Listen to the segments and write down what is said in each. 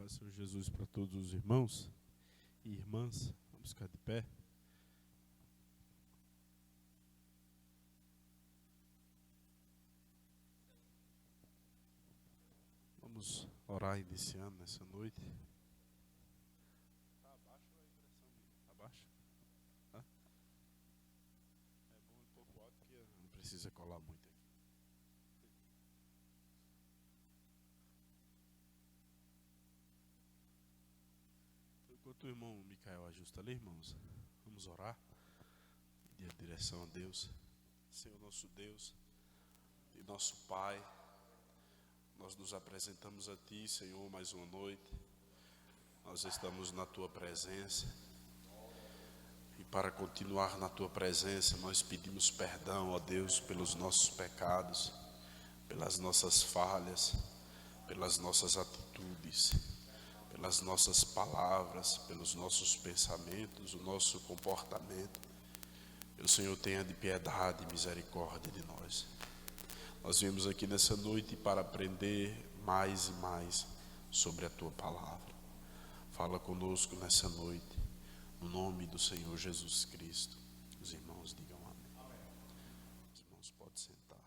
Paz do Senhor Jesus para todos os irmãos e irmãs. Vamos ficar de pé. Vamos orar iniciando nessa noite. Está abaixo ou a impressão? Abaixo? Tá? É bom um pouco alto que não precisa colar muito aqui. Enquanto o irmão Micael ajusta ali, irmãos, vamos orar. Pedir a direção a Deus. Senhor nosso Deus e nosso Pai, nós nos apresentamos a Ti, Senhor, mais uma noite. Nós estamos na Tua presença. E para continuar na Tua presença, nós pedimos perdão, ó Deus, pelos nossos pecados, pelas nossas falhas, pelas nossas atitudes, pelas nossas palavras, pelos nossos pensamentos, o nosso comportamento. Que o Senhor tenha de piedade e misericórdia de nós. Nós viemos aqui nessa noite para aprender mais e mais sobre a Tua palavra. Fala conosco nessa noite, no nome do Senhor Jesus Cristo. Os irmãos digam amém. Os irmãos podem sentar.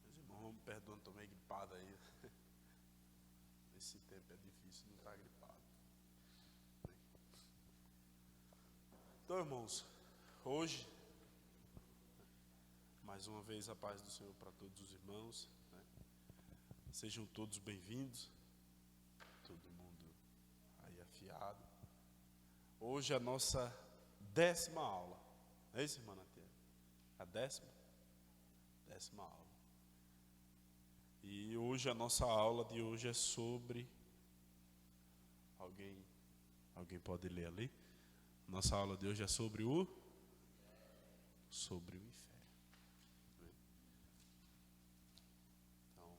Os irmãos me perdoam, estou meio gripado aí. Esse tempo é difícil, não está gripado. Então, irmãos, hoje, mais uma vez a paz do Senhor para todos os irmãos, né? Sejam todos bem-vindos, todo mundo aí afiado. Hoje é a nossa 10ª aula, não é isso, irmã Natia? A 10ª aula. E hoje a nossa aula de hoje é sobre, alguém pode ler ali? Nossa aula de hoje é sobre o inferno. Então,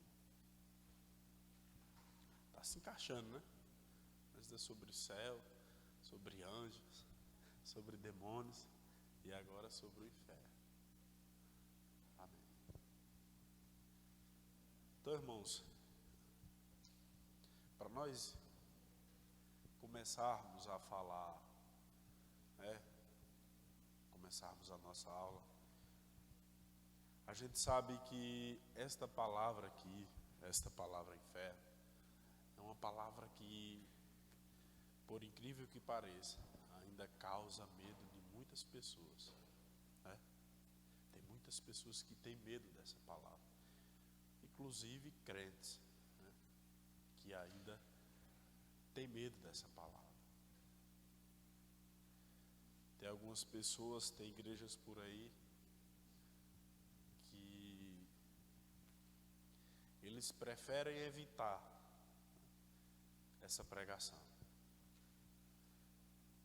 está se encaixando, né? Antes é sobre o céu, sobre anjos, sobre demônios e agora sobre o inferno. Amém. Então, irmãos, para nós começarmos a falar, começarmos a nossa aula, a gente sabe que esta palavra aqui, esta palavra inferno, é uma palavra que, por incrível que pareça, ainda causa medo de muitas pessoas, né? Tem muitas pessoas que têm medo dessa palavra, inclusive crentes, né? Que ainda têm medo dessa palavra. Tem algumas pessoas, tem igrejas por aí que eles preferem evitar essa pregação.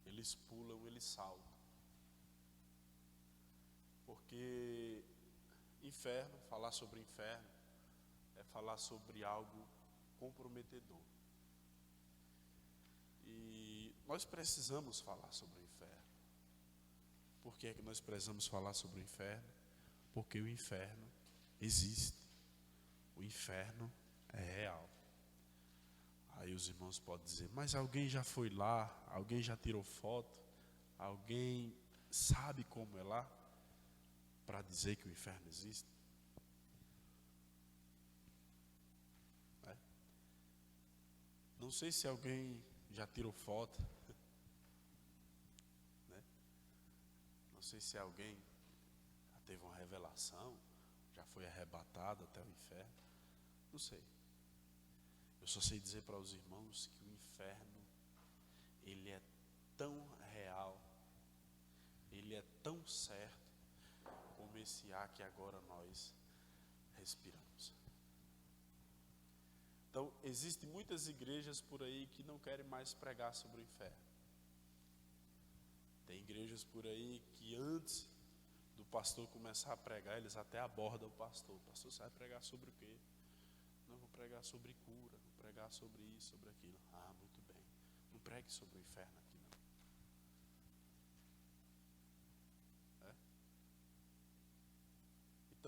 Eles pulam, eles saltam. Porque inferno, falar sobre inferno, é falar sobre algo comprometedor. E nós precisamos falar sobre o inferno. Por que é que nós precisamos falar sobre o inferno? Porque o inferno existe. O inferno é real. Aí os irmãos podem dizer, mas alguém já foi lá? Alguém já tirou foto? Alguém sabe como é lá? Para dizer que o inferno existe? Não sei se alguém já tirou foto. Não sei se alguém já teve uma revelação, já foi arrebatado até o inferno. Não sei. Eu só sei dizer para os irmãos que o inferno, ele é tão real, ele é tão certo, como esse ar que agora nós respiramos. Então, existem muitas igrejas por aí que não querem mais pregar sobre o inferno. Tem igrejas por aí que antes do pastor começar a pregar, eles até abordam o pastor. O pastor, você vai pregar sobre o quê? Não, vou pregar sobre cura, vou pregar sobre isso, sobre aquilo. Ah, muito bem. Não pregue sobre o inferno aqui, não.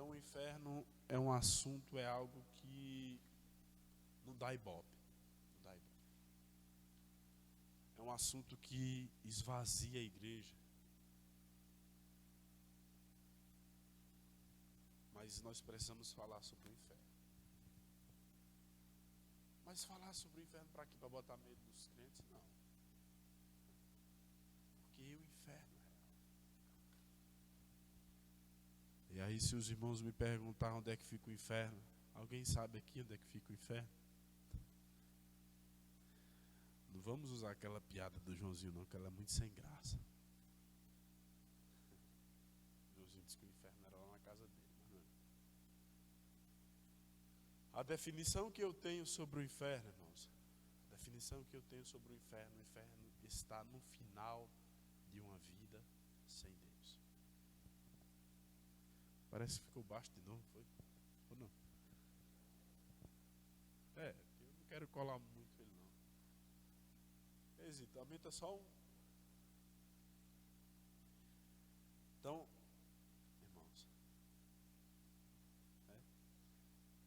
Então o inferno é um assunto, é algo que não dá ibope. Não dá ibope. É um assunto que esvazia a igreja. Mas nós precisamos falar sobre o inferno. Mas falar sobre o inferno para quê? Para botar medo nos crentes? Não. Porque o inferno é real. E aí, se os irmãos me perguntar onde é que fica o inferno, alguém sabe aqui onde é que fica o inferno? Não vamos usar aquela piada do Joãozinho não, que ela é muito sem graça. O Joãozinho disse que o inferno era lá na casa dele, mas não é. A definição que eu tenho sobre o inferno, irmãos, a definição que eu tenho sobre o inferno está no final de uma vida sem Deus. Parece que ficou baixo de novo, foi? Ou não? Eu não quero colar muito ele não. Hesita, aumenta só um. Então, irmãos,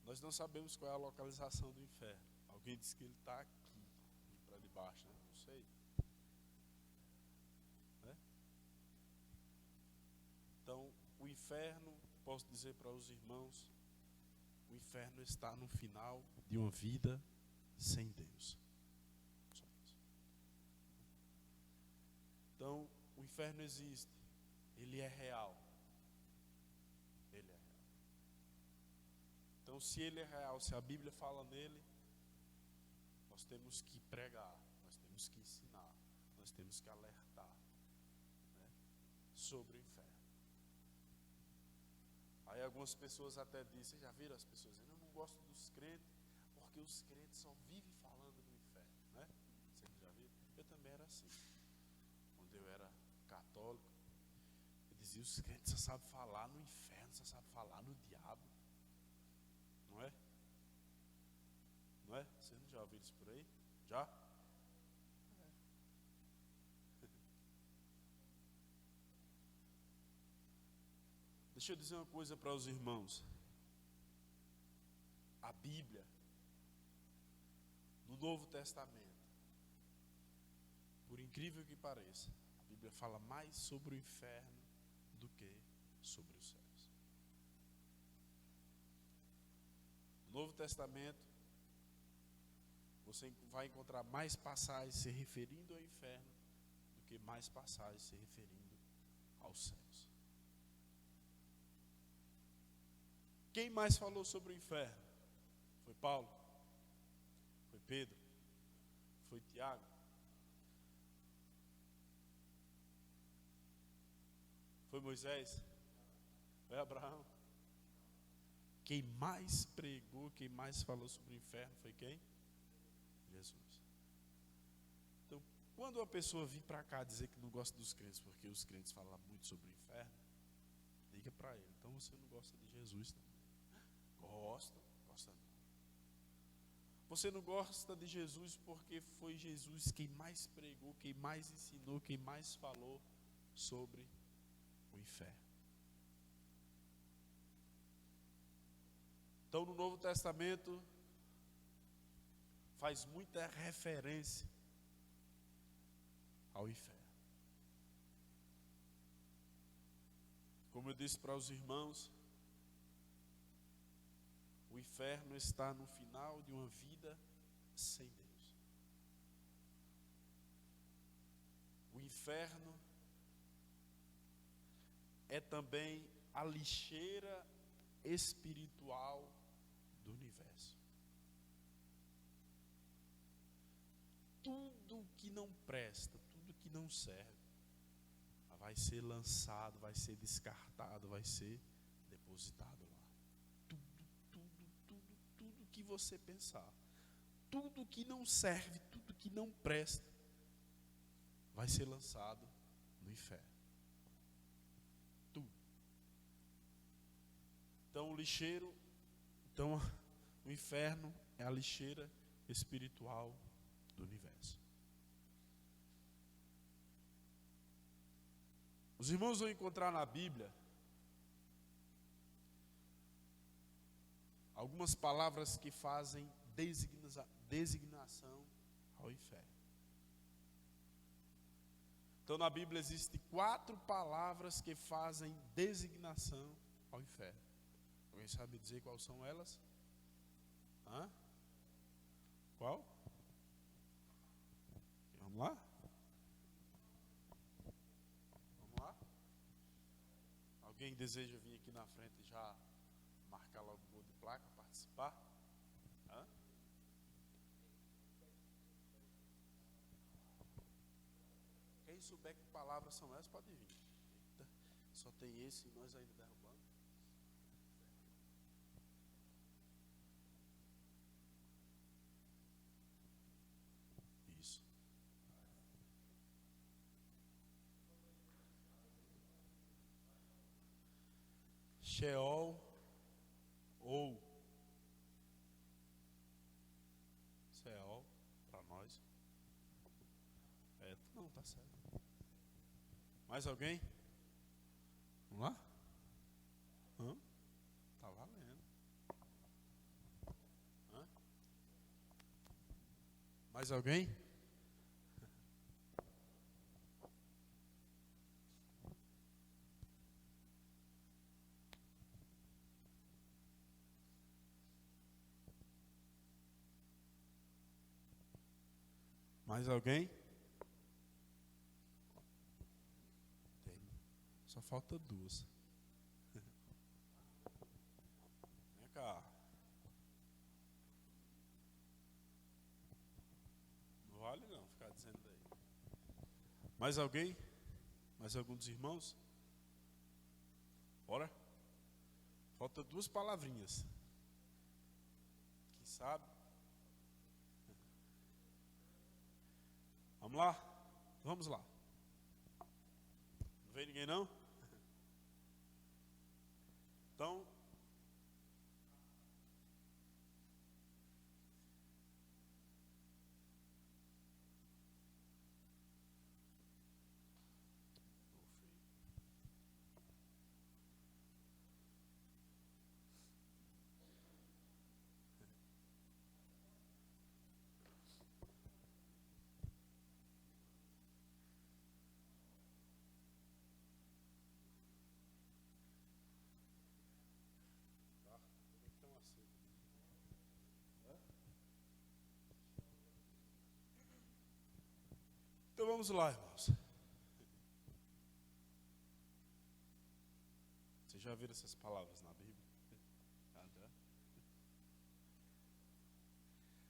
nós não sabemos qual é a localização do inferno. Alguém disse que ele está aqui, para debaixo, né? Não sei. Então, o inferno, posso dizer para os irmãos, o inferno está no final de uma vida sem Deus. Só isso. Então, o inferno existe, ele é real. Ele é real. Então, se ele é real, se a Bíblia fala nele, nós temos que pregar, nós temos que ensinar, nós temos que alertar, né, sobre o inferno. Aí algumas pessoas até dizem, vocês já viram as pessoas dizendo, eu não gosto dos crentes, porque os crentes só vivem falando do inferno, né? Vocês já viram? Eu também era assim. Quando eu era católico, eu dizia, os crentes só sabem falar no inferno, só sabem falar no diabo. Não é? Não é? Vocês não já ouviram isso por aí? Já? Deixa eu dizer uma coisa para os irmãos. A Bíblia, no Novo Testamento, por incrível que pareça, a Bíblia fala mais sobre o inferno do que sobre os céus. No Novo Testamento, você vai encontrar mais passagens se referindo ao inferno do que mais passagens se referindo aos céus. Quem mais falou sobre o inferno? Foi Paulo? Foi Pedro? Foi Tiago? Foi Moisés? Foi Abraão? Quem mais pregou, quem mais falou sobre o inferno foi quem? Jesus. Então, quando uma pessoa vir para cá dizer que não gosta dos crentes, porque os crentes falam muito sobre o inferno, diga para ele, então você não gosta de Jesus também. Gosta não. Você não gosta de Jesus porque foi Jesus quem mais pregou, quem mais ensinou, quem mais falou sobre o inferno. Então, no Novo Testamento, faz muita referência ao inferno. Como eu disse para os irmãos, o inferno está no final de uma vida sem Deus. O inferno é também a lixeira espiritual do universo. Tudo que não presta, tudo que não serve, vai ser lançado, vai ser descartado, vai ser depositado lá. Tudo que você pensar, tudo que não serve, tudo que não presta, vai ser lançado no inferno. Tudo. Então o inferno é a lixeira espiritual do universo. Os irmãos vão encontrar na Bíblia algumas palavras que fazem designação ao inferno. Então na Bíblia existem 4 palavras que fazem designação ao inferno. Alguém sabe dizer quais são elas? Hã? Qual? Vamos lá? Vamos lá? Alguém deseja vir aqui na frente e já marcar logo o gol de placa, participar? Hã? Quem souber que palavras são essas, pode vir. Eita, só tem esse e nós ainda derrubando. Isso. Sheol ou Sheol para nós. Não, tá certo. Mais alguém? Vamos lá? Tá valendo. Mais alguém? Mais alguém? Tem. Só falta 2. Vem cá. Não vale não ficar dizendo aí. Mais alguém? Mais algum dos irmãos? Bora? Falta 2 palavrinhas. Quem sabe? Vamos lá? Vamos lá. Não veio ninguém não? Então, então vamos lá, irmãos. Vocês já viram essas palavras na Bíblia?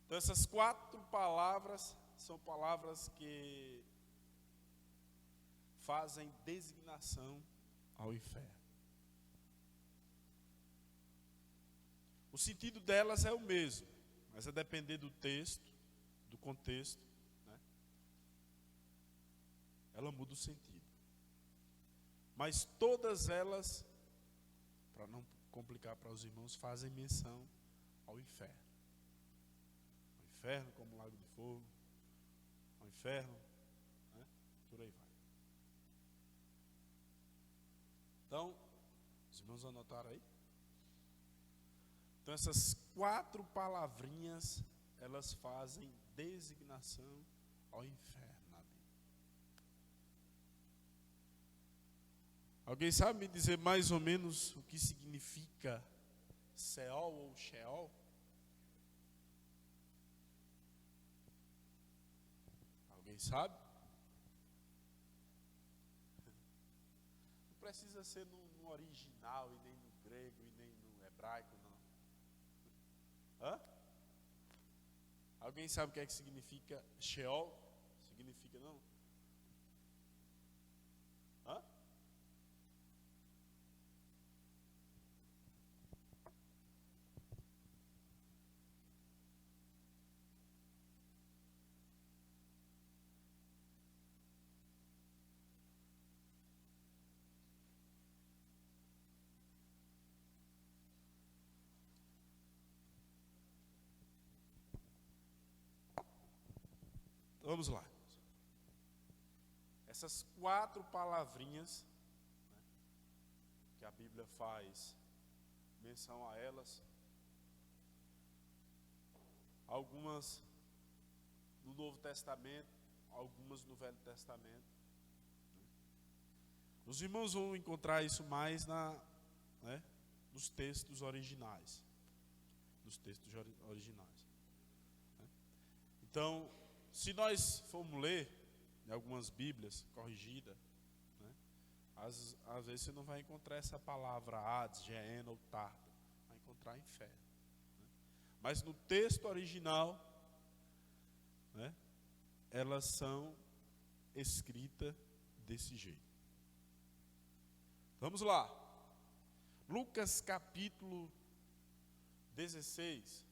Então essas 4 palavras são palavras que fazem designação ao inferno. O sentido delas é o mesmo, mas a depender do texto, do contexto, né? Ela muda o sentido. Mas todas elas, para não complicar para os irmãos, fazem menção ao inferno. Ao inferno como lago de fogo, ao inferno, né? Por aí vai. Então, os irmãos anotaram aí? Então essas 4 palavrinhas, elas fazem designação ao inferno na Bíblia. Alguém sabe me dizer mais ou menos o que significa Seol ou Sheol? Alguém sabe? Não precisa ser no original e nem no grego e nem no hebraico, não. Hã? Alguém sabe o que é que significa Sheol? Significa não? Hã? Vamos lá. Essas 4 palavrinhas, né, que a Bíblia faz menção a elas, algumas no Novo Testamento, algumas no Velho Testamento. Os irmãos vão encontrar isso mais nos textos originais. Nos textos originais. Então, se nós formos ler em algumas Bíblias corrigidas, às vezes você não vai encontrar essa palavra Hades, Geena ou Tardo, vai encontrar inferno. Mas no texto original, elas são escritas desse jeito. Vamos lá. Lucas capítulo 16.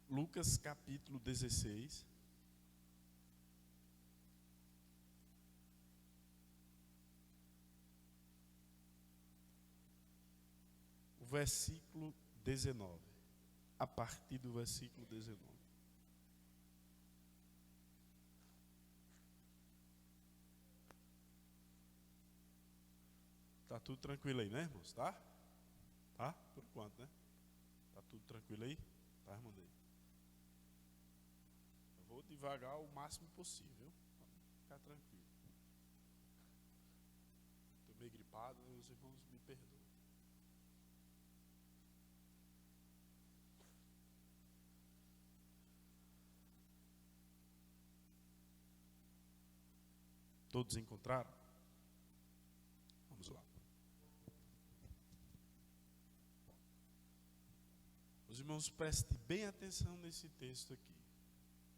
Lucas capítulo 16. O versículo 19. A partir do versículo 19. Tá tudo tranquilo aí, né, irmãos? Tá? Tá? Por enquanto, né? Tá tudo tranquilo aí? Tá, irmão? Eu vou devagar o máximo possível, viu? Ficar tranquilo. Tô meio gripado, os irmãos me perdoam. Todos encontraram? Vamos lá. Os irmãos, prestem bem atenção nesse texto aqui.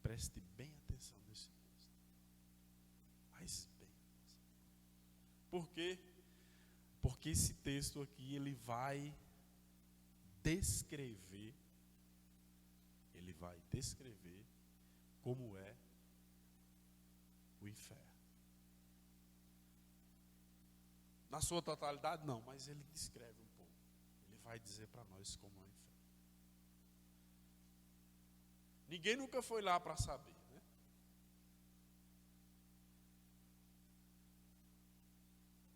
Preste bem atenção nesse texto. Mas bem. Por quê? Porque esse texto aqui, ele vai descrever como é o inferno. Na sua totalidade, não, mas ele descreve um pouco. Ele vai dizer para nós como é o inferno. Ninguém nunca foi lá para saber, né?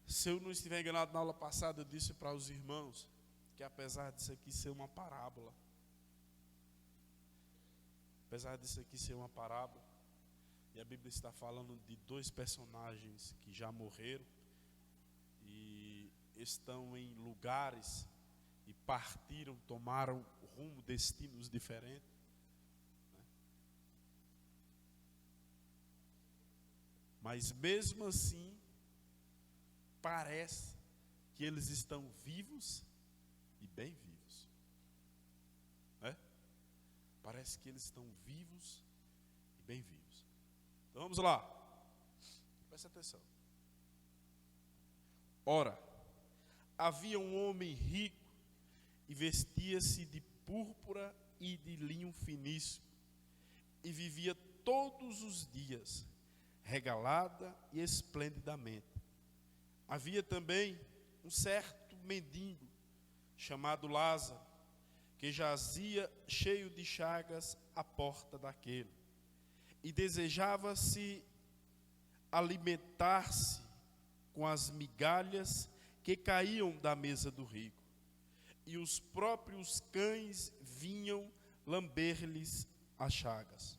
Se eu não estiver enganado, na aula passada eu disse para os irmãos que apesar disso aqui ser uma parábola, e a Bíblia está falando de dois personagens que já morreram e estão em lugares e partiram, tomaram rumo, destinos diferentes. Mas mesmo assim, parece que eles estão vivos e bem vivos. Parece que eles estão vivos e bem vivos. Então vamos lá. Presta atenção. Ora, havia um homem rico e vestia-se de púrpura e de linho finíssimo e vivia todos os dias regalada e esplendidamente. Havia também um certo mendigo chamado Lázaro, que jazia cheio de chagas à porta daquele, e desejava se alimentar-se com as migalhas que caíam da mesa do rico, e os próprios cães vinham lamber-lhes as chagas.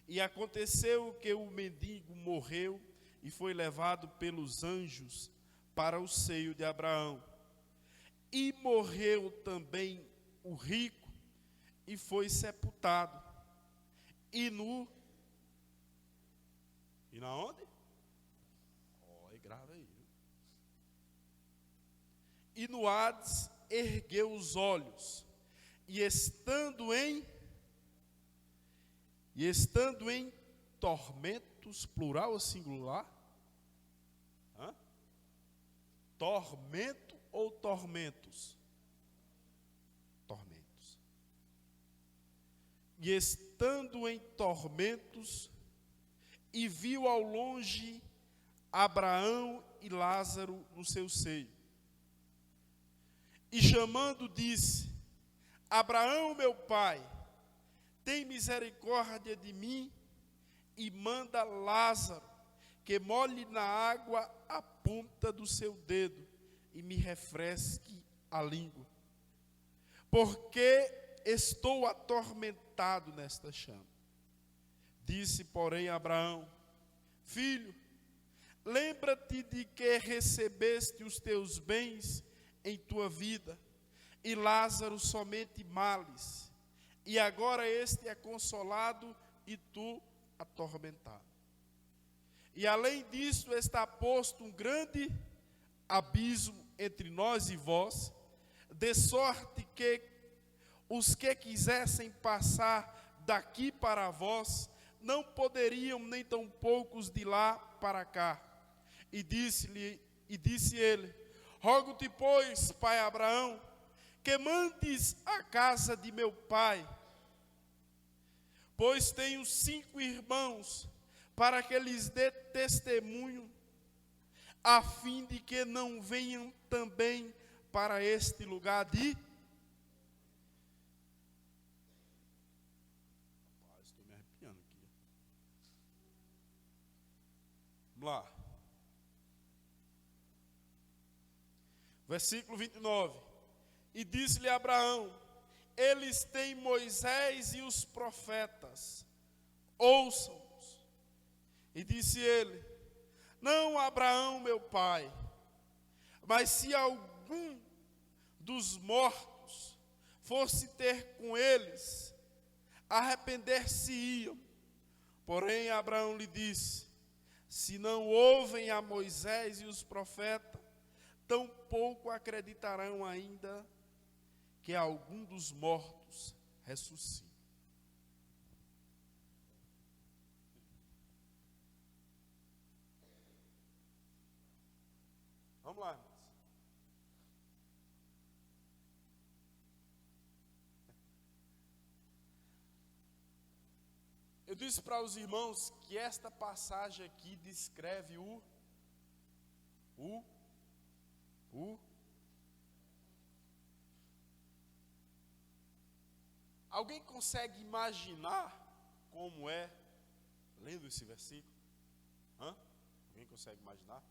E aconteceu que o mendigo morreu e foi levado pelos anjos para o seio de Abraão. E morreu também o rico e foi sepultado. E na onde? É grave aí. Viu? E no Hades ergueu os olhos e estando em tormentos, plural ou singular? Tormento ou tormentos? Tormentos. E estando em tormentos, e viu ao longe Abraão e Lázaro no seu seio. E chamando, disse: Abraão, meu pai, tem misericórdia de mim e manda Lázaro que molhe na água a ponta do seu dedo e me refresque a língua, porque estou atormentado nesta chama. Disse, porém, Abraão: filho, lembra-te de que recebeste os teus bens em tua vida, e Lázaro somente males, e agora este é consolado e tu atormentado. E além disso está posto um grande abismo entre nós e vós, de sorte que os que quisessem passar daqui para vós não poderiam, nem tampouco os de lá para cá. E disse ele: rogo-te, pois, pai Abraão, que mandes a casa de meu pai, pois tenho 5 irmãos, para que lhes dê testemunho, a fim de que não venham também para este lugar de... Rapaz, estou me arrepiando aqui. Vamos lá. Versículo 29. E disse-lhe Abraão: eles têm Moisés e os profetas, ouçam-nos. E disse ele: não, Abraão, meu pai, mas se algum dos mortos fosse ter com eles, arrepender-se-iam. Porém, Abraão lhe disse: se não ouvem a Moisés e os profetas, tampouco acreditarão ainda que algum dos mortos ressuscite. Vamos lá, irmãos. Eu disse para os irmãos que esta passagem aqui descreve Alguém consegue imaginar como é lendo esse versículo? Alguém consegue imaginar?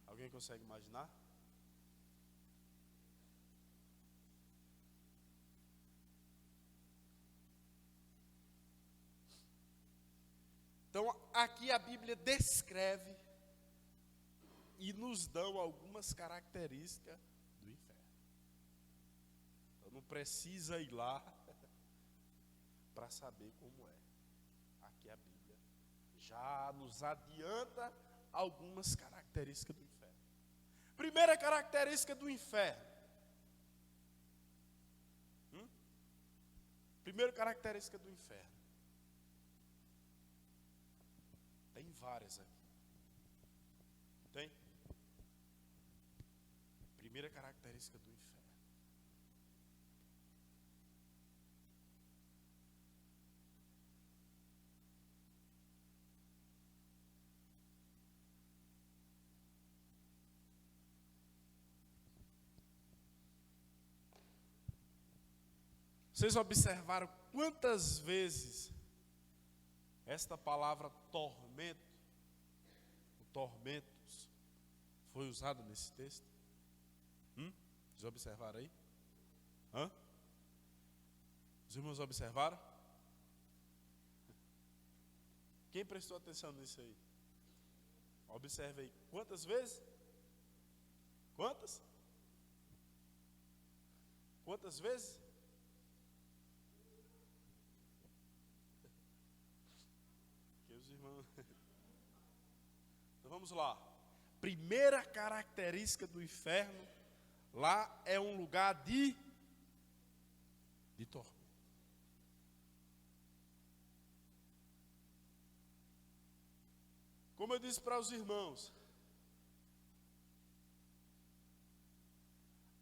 Alguém consegue imaginar? Então, aqui a Bíblia descreve e nos dá algumas características do inferno. Então, não precisa ir lá para saber como é. Aqui a Bíblia já nos adianta algumas características do inferno. Primeira característica do inferno. Primeira característica do inferno. Tem várias aqui. Tem? Primeira característica do inferno. Vocês observaram quantas vezes esta palavra tormento, o tormentos, foi usado nesse texto? Vocês observaram aí? Os irmãos observaram? Quem prestou atenção nisso aí? Observe aí. Quantas vezes? Quantas? Quantas vezes? Que os irmãos... Então vamos lá. Primeira característica do inferno, lá é um lugar de tormento. Como eu disse para os irmãos,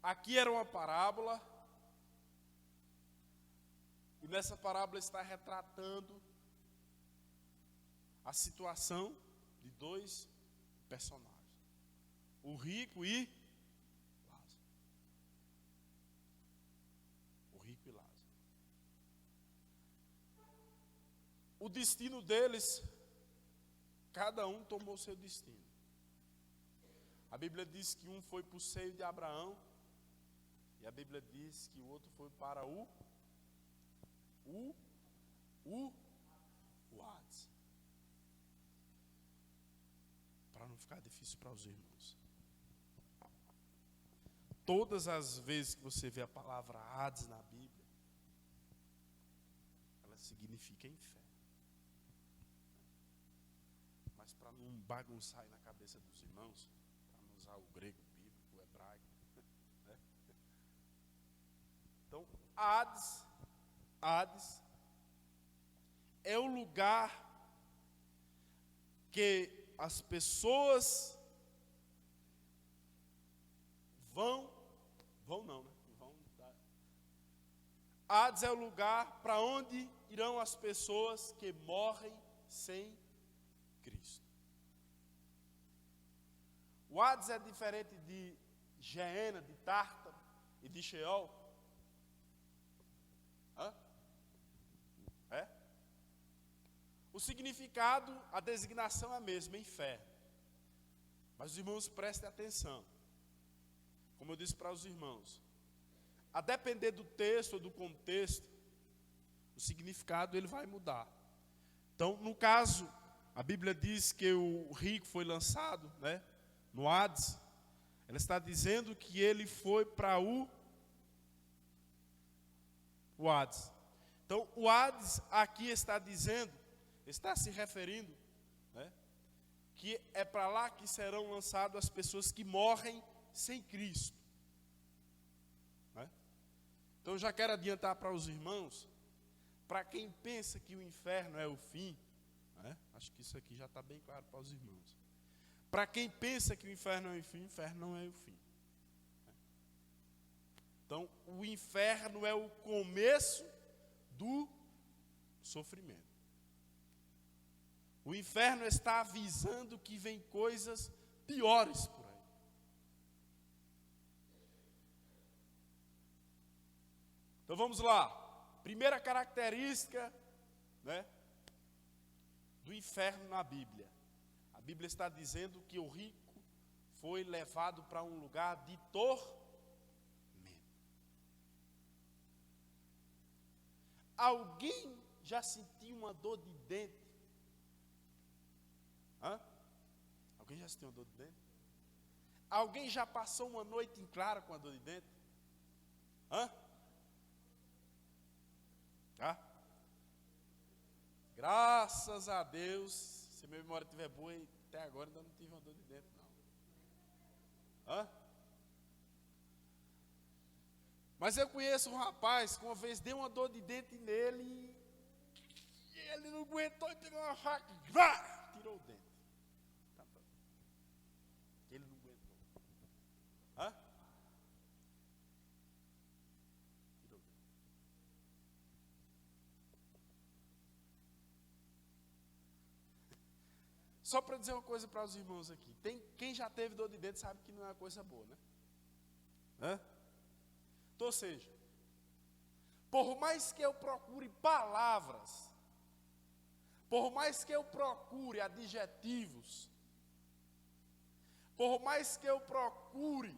aqui era uma parábola, e nessa parábola está retratando a situação de 2 personagens, o rico e Lázaro. O rico e Lázaro. O destino deles, cada um tomou seu destino. A Bíblia diz que um foi para o seio de Abraão, e a Bíblia diz que o outro foi para o Hades. Para não ficar difícil para os irmãos. Todas as vezes que você vê a palavra Hades na Bíblia, ela significa inferno. Mas para não bagunçar aí na cabeça dos irmãos, para não usar o grego bíblico, o hebraico, né? Então, Hades é o lugar que as pessoas Hades é o lugar para onde irão as pessoas que morrem sem Cristo. O Hades é diferente de Geena, de Tártaro e de Sheol. É? O significado, a designação é a mesma, inferno. Mas os irmãos prestem atenção. Como eu disse para os irmãos, a depender do texto ou do contexto, o significado ele vai mudar. Então, no caso, a Bíblia diz que o rico foi lançado, né, no Hades. Ela está dizendo que ele foi para o Hades. Então, o Hades aqui está dizendo, está se referindo, né, que é para lá que serão lançadas as pessoas que morrem sem Cristo. Então, já quero adiantar para os irmãos, para quem pensa que o inferno é o fim, né? Acho que isso aqui já está bem claro para os irmãos. Para quem pensa que o inferno é o fim, o inferno não é o fim. Então, o inferno é o começo do sofrimento. O inferno está avisando que vem coisas piores por aí. Então vamos lá. Primeira característica, né, do inferno na Bíblia. A Bíblia está dizendo que o rico foi levado para um lugar de tormento. Alguém já sentiu uma dor de dente? Alguém já sentiu uma dor de dente? Alguém já passou uma noite em claro com a dor de dente? Graças a Deus, se minha memória estiver boa, até agora ainda não tive uma dor de dente, não. Mas eu conheço um rapaz que uma vez deu uma dor de dente nele e ele não aguentou e pegou uma faca e tirou o dente. Ele não aguentou. Tirou o dente. Só para dizer uma coisa para os irmãos aqui. Quem já teve dor de dente sabe que não é uma coisa boa, né? Então, ou seja, por mais que eu procure palavras, por mais que eu procure adjetivos, por mais que eu procure,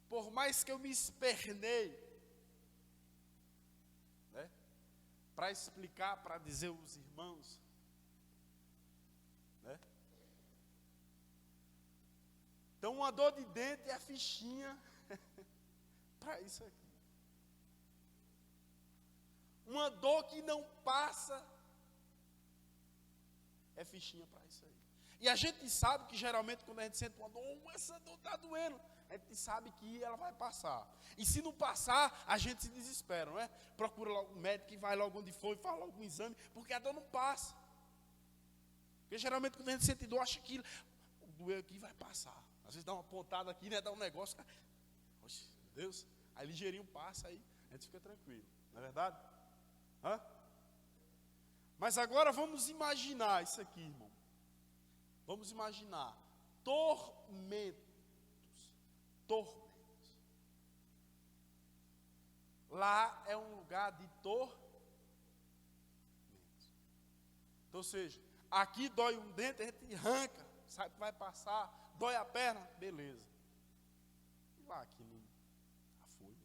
por mais que eu me esperneie, né, para explicar, para dizer aos irmãos, né? Então, uma dor de dente é a fichinha para isso aqui. Uma dor que não passa é fichinha para isso aí. E a gente sabe que geralmente quando a gente sente uma dor, essa dor está doendo, a gente sabe que ela vai passar. E se não passar, a gente se desespera, não é? Procura logo um médico que vai logo onde for e faz logo um exame, porque a dor não passa. Porque geralmente quando a gente sente dor, acha que doer aqui vai passar. Às vezes dá uma pontada aqui, né? Dá um negócio. Oxe, Deus. Aí ligeirinho passa, aí a gente fica tranquilo. Não é verdade? Mas agora vamos imaginar isso aqui, irmão. Vamos imaginar tormentos. Lá é um lugar de tormentos. Então, ou seja, aqui dói um dente, a gente arranca. sabe que vai passar, dói a perna, beleza. E lá aqui no a folha.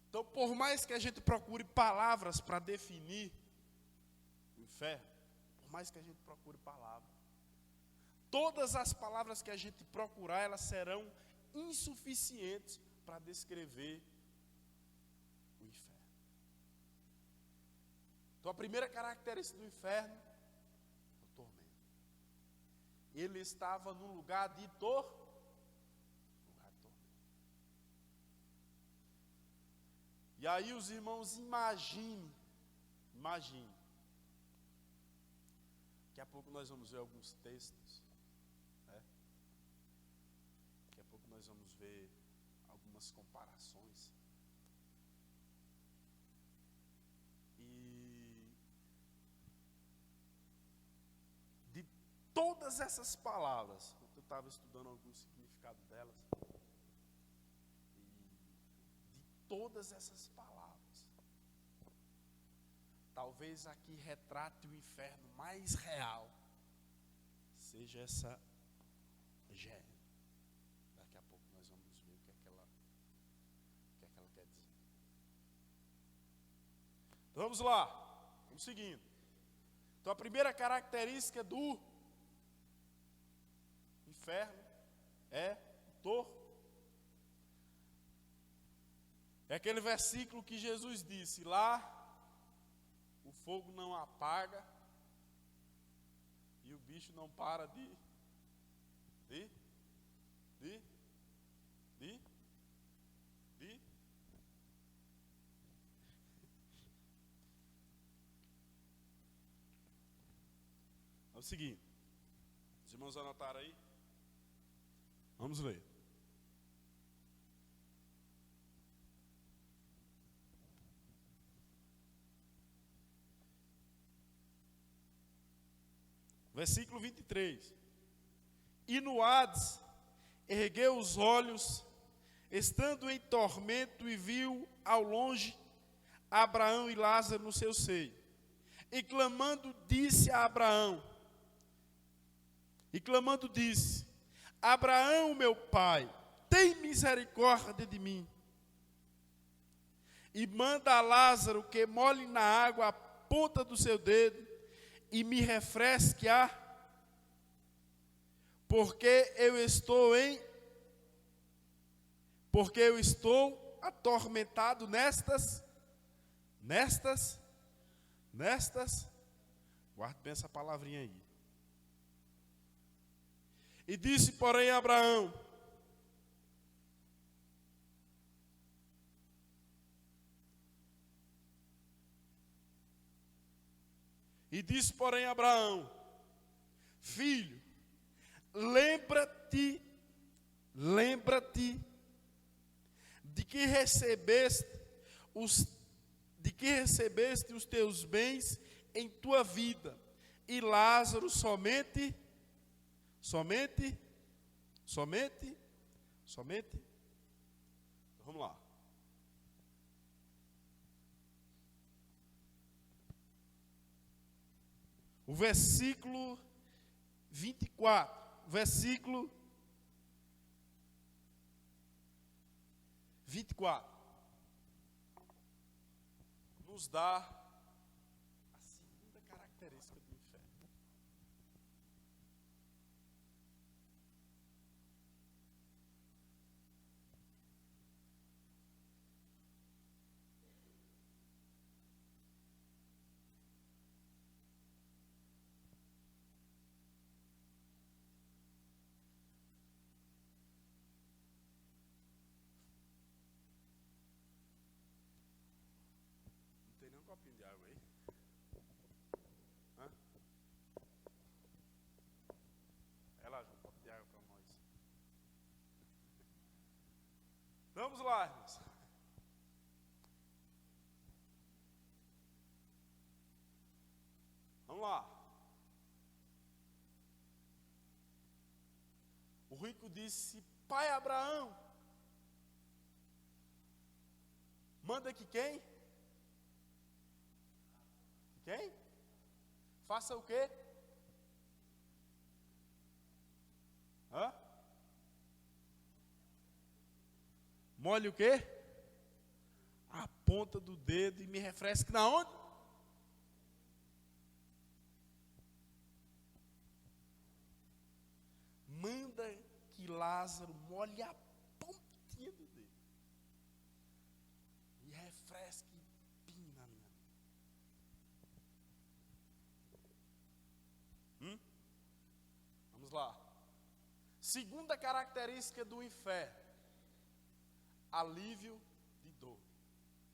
Então, por mais que a gente procure palavras para definir o inferno, por mais que a gente procure palavras, todas as palavras que a gente procurar, elas serão insuficientes para descrever o inferno. Então, a primeira característica do inferno é o tormento. Ele estava num lugar de tormento. E aí os irmãos imaginem. Daqui a pouco nós vamos ver alguns textos. Daqui a pouco nós vamos ver algumas comparações. E de todas essas palavras, eu estava estudando algum significado delas. Todas essas palavras, talvez aqui retrate o inferno mais real, seja essa gênero. Daqui a pouco nós vamos ver o que é que ela quer dizer. Então vamos lá, vamos seguindo. Então a primeira característica do inferno é o tormento. É aquele versículo que Jesus disse, lá o fogo não apaga e o bicho não para de É o seguinte, os irmãos anotaram aí? Vamos ler. Versículo 23. E no Hades ergueu os olhos, estando em tormento, e viu ao longe Abraão e Lázaro no seu seio. E clamando disse: Abraão, meu pai, tem misericórdia de mim. E manda a Lázaro que molhe na água a ponta do seu dedo e me refresque porque eu estou atormentado nestas, guarde bem essa palavrinha aí. E disse, porém, Abraão: filho, lembra-te de que recebeste os teus bens em tua vida, e Lázaro somente. Vamos lá. O versículo 24, versículo 24, nos dá a segunda característica do inferno. Tem nem um copinho de água aí? Hã? É lá, João, um copo de água para nós. Vamos lá, irmãos. Vamos lá. O rico disse: pai Abraão, manda que quem? Quem? faça o quê? Hã? Molhe o quê? A ponta do dedo e me refresque na onde? Manda que Lázaro molhe a pontinha do dedo. E refresque bem na minha. Vamos lá. Segunda característica do inferno: alívio de dor.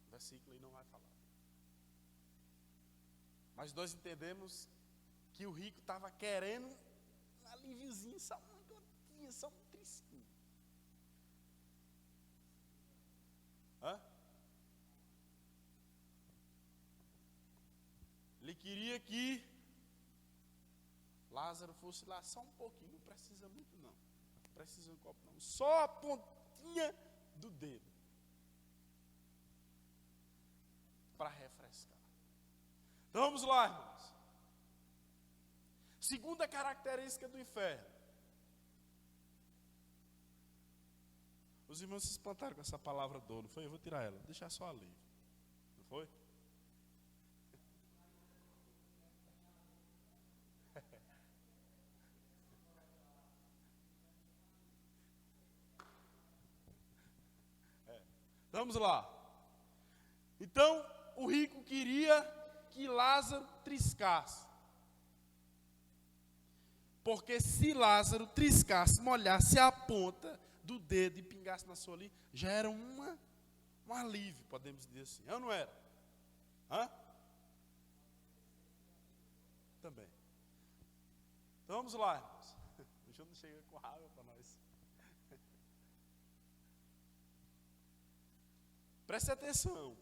O versículo aí não vai falar. Mas nós entendemos que o rico estava querendo um alíviozinho, só uma gotinha, só um tristinho. Hã? Ele queria que Lázaro fosse lá só um pouquinho, não precisa muito não. Não precisa um copo não. Só a pontinha do dedo. Para refrescar. Então vamos lá, irmãos. Segunda característica do inferno. Os irmãos se espantaram com essa palavra dor, não foi? Eu vou tirar ela, vou deixar só ali. Não foi? Vamos lá. Então, o rico queria que Lázaro triscasse. Porque se Lázaro triscasse, molhasse a ponta do dedo e pingasse na sua ali, já era um alívio, podemos dizer assim. Eu não era? Hã? Também. Então vamos lá, irmãos. O João não chega com água para nós. Preste atenção.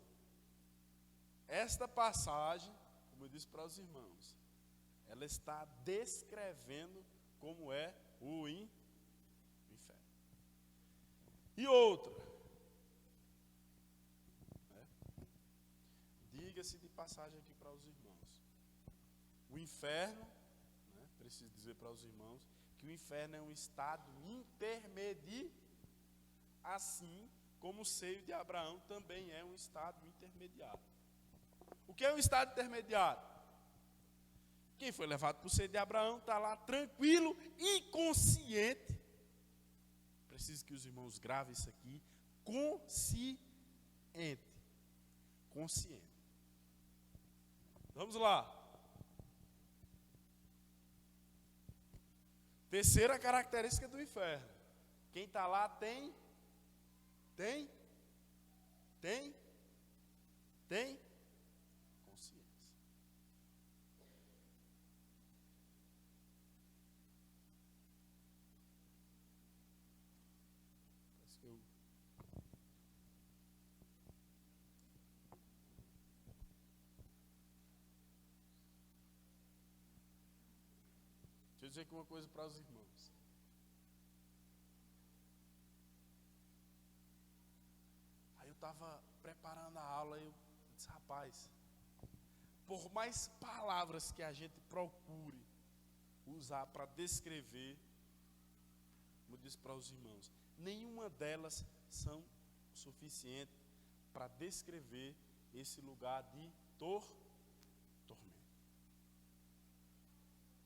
Esta passagem, como eu disse para os irmãos, ela está descrevendo como é o inferno. E outra, diga-se de passagem aqui para os irmãos. O inferno, preciso dizer para os irmãos, que o inferno é um estado intermediário, assim como o seio de Abraão também é um estado intermediário. O que é um estado intermediário? Quem foi levado para o seio de Abraão está lá tranquilo e consciente. Preciso que os irmãos gravem isso aqui. Consciente. Consciente. Vamos lá. Terceira característica do inferno. Quem está lá tem consciência. Parece que eu... Deixa eu dizer aqui uma coisa para os irmãos. Estava preparando a aula e eu disse, rapaz, por mais palavras que a gente procure usar para descrever, como eu disse para os irmãos, nenhuma delas são suficientes para descrever esse lugar de tormento.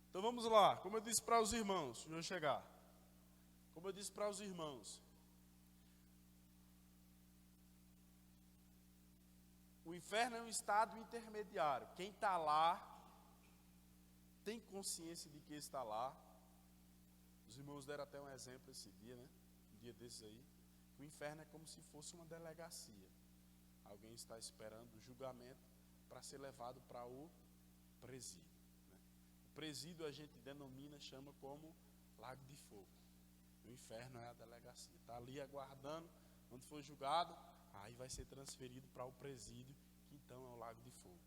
Então vamos lá, como eu disse para os irmãos, deixa eu chegar. Como eu disse para os irmãos, o inferno é um estado intermediário. Quem está lá tem consciência de que está lá. Os irmãos deram até um exemplo esse dia, né? Um dia desses aí. O inferno é como se fosse uma delegacia. Alguém está esperando o julgamento para ser levado para o presídio. Né? O presídio a gente denomina, chama como lago de fogo. O inferno é a delegacia. Está ali aguardando, quando for julgado, aí vai ser transferido para o presídio, que então é o lago de fogo.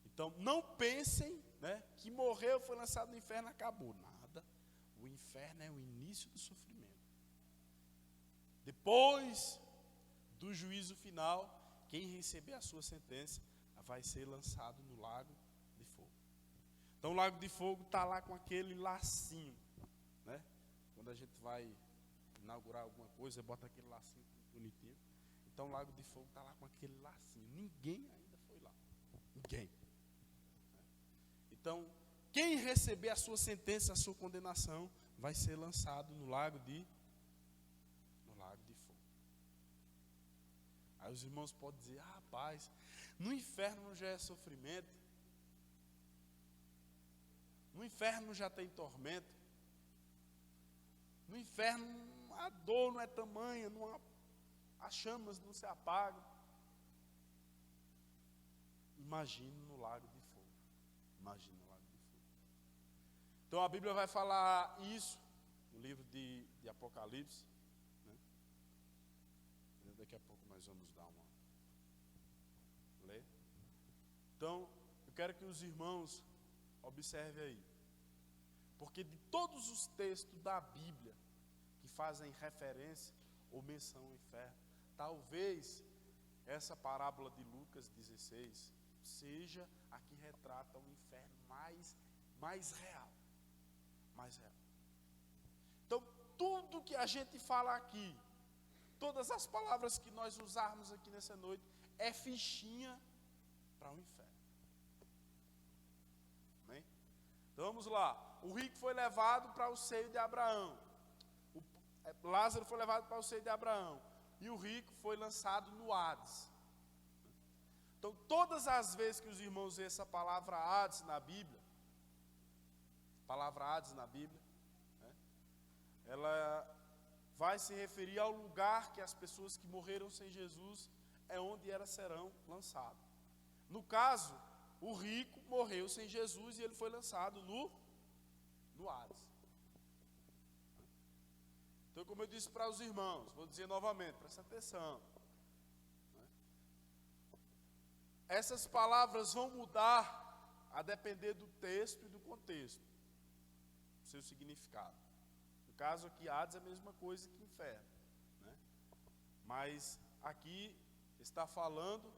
Então, não pensem, que morreu, foi lançado no inferno, acabou. Nada. O inferno é o início do sofrimento. Depois do juízo final, quem receber a sua sentença vai ser lançado no lago de fogo. Então o lago de fogo está lá com aquele lacinho, né? Quando a gente vai inaugurar alguma coisa, bota aquele lacinho bonitinho. Então o lago de fogo está lá com aquele lacinho. Ninguém ainda foi lá. Ninguém. Então, quem receber a sua sentença, a sua condenação, vai ser lançado no lago de fogo. Aí os irmãos podem dizer, rapaz, no inferno já é sofrimento. No inferno já tem tormento. No inferno a dor não é tamanha, as chamas não se apagam. Imagine no lago de fogo. Imagine no lago de fogo. Então a Bíblia vai falar isso no livro de Apocalipse. Né? Daqui a pouco nós vamos dar uma ler. Então, eu quero que os irmãos observem aí. Porque de todos os textos da Bíblia que fazem referência ou menção ao inferno, talvez essa parábola de Lucas 16 seja a que retrata o inferno mais real. Mais real. Então, tudo que a gente fala aqui, todas as palavras que nós usarmos aqui nessa noite, é fichinha para o inferno. Amém? Então vamos lá. O rico foi levado para o seio de Abraão. Lázaro foi levado para o seio de Abraão. E o rico foi lançado no Hades. Então, todas as vezes que os irmãos veem essa palavra Hades na Bíblia, né, ela vai se referir ao lugar que as pessoas que morreram sem Jesus é onde elas serão lançadas. No caso, o rico morreu sem Jesus e ele foi lançado no Hades. Então, como eu disse para os irmãos, vou dizer novamente, presta atenção. Essas palavras vão mudar a depender do texto e do contexto, seu significado. No caso aqui, Hades é a mesma coisa que inferno, né? Mas aqui está falando,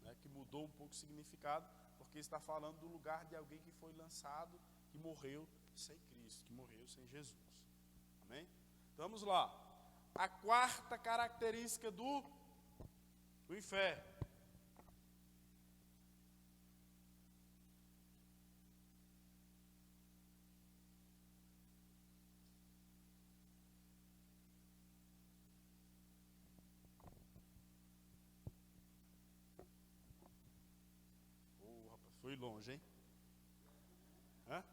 né, que mudou um pouco o significado, porque está falando do lugar de alguém que foi lançado, que morreu sem Cristo, que morreu sem Jesus. Amém? Então, vamos lá. A quarta característica do inferno. Rapaz, foi longe, hein? Hã?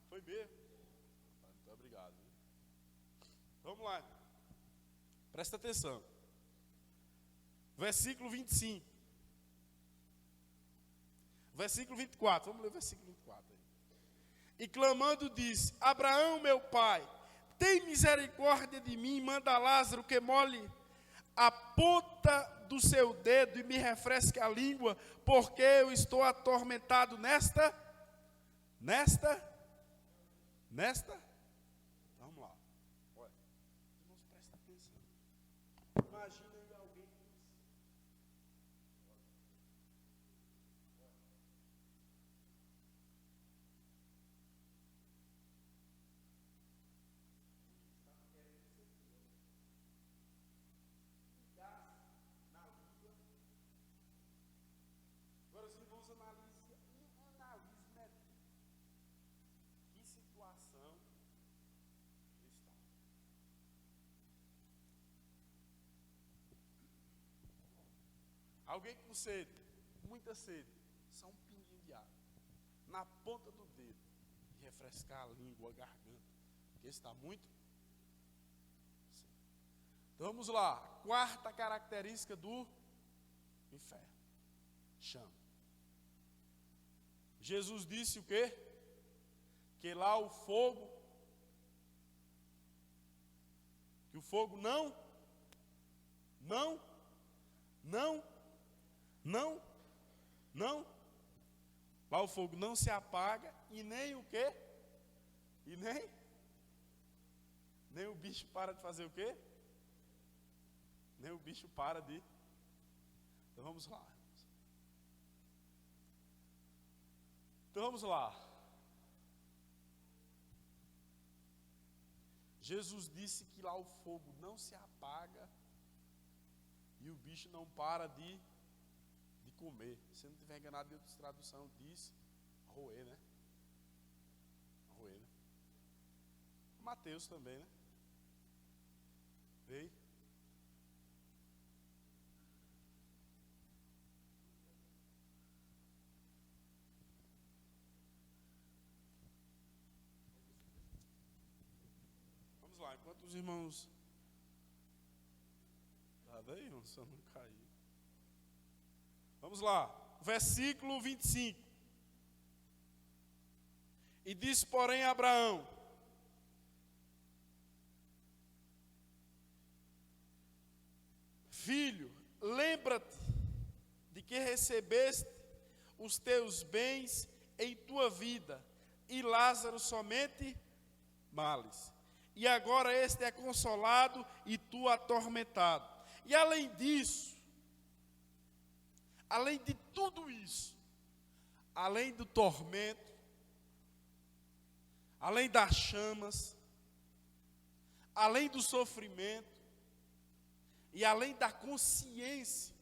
Foi mesmo? Muito obrigado. Vamos lá. Presta atenção. Versículo 25. Versículo 24. Vamos ler o versículo 24 aí. E clamando disse: Abraão, meu pai, tem misericórdia de mim, manda Lázaro que molhe a ponta do seu dedo e me refresque a língua, porque eu estou atormentado nesta. Vamos lá. Olha, irmãos, presta atenção. Imagina alguém que agora os irmãos analisem que situação está. Alguém com sede, muita sede, só um pinguinho de água, na ponta do dedo, e refrescar a língua, a garganta, porque está muito. Então vamos lá, quarta característica do inferno: chama. Jesus disse o quê? Que lá o fogo, que o fogo não, lá o fogo não se apaga e nem o quê? E nem o bicho para de fazer o quê? Nem o bicho para de. Então vamos lá. Então vamos lá. Jesus disse que lá o fogo não se apaga e o bicho não para de comer. Se não tiver enganado em outras traduções, diz roer, né? Roer, né? Mateus também, né? Ei. Vamos lá, enquanto os irmãos... Tá bem, irmão? Só não caiu. Vamos lá, versículo 25. E disse, porém, a Abraão: filho, lembra-te de que recebeste os teus bens em tua vida, e Lázaro somente males. E agora este é consolado e tu atormentado. E além disso, além de tudo isso, além do tormento, além das chamas, além do sofrimento e além da consciência,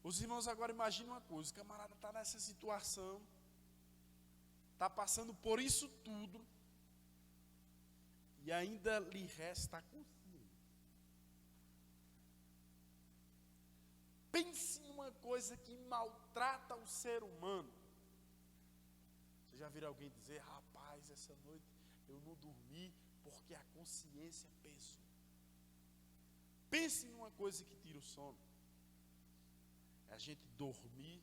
os irmãos agora imaginam uma coisa: o camarada está nessa situação, está passando por isso tudo e ainda lhe resta a consciência. Pense em uma coisa que maltrata o ser humano. Você já viu alguém dizer: rapaz, essa noite eu não dormi porque a consciência pesou? Pense em uma coisa que tira o sono. É a gente dormir,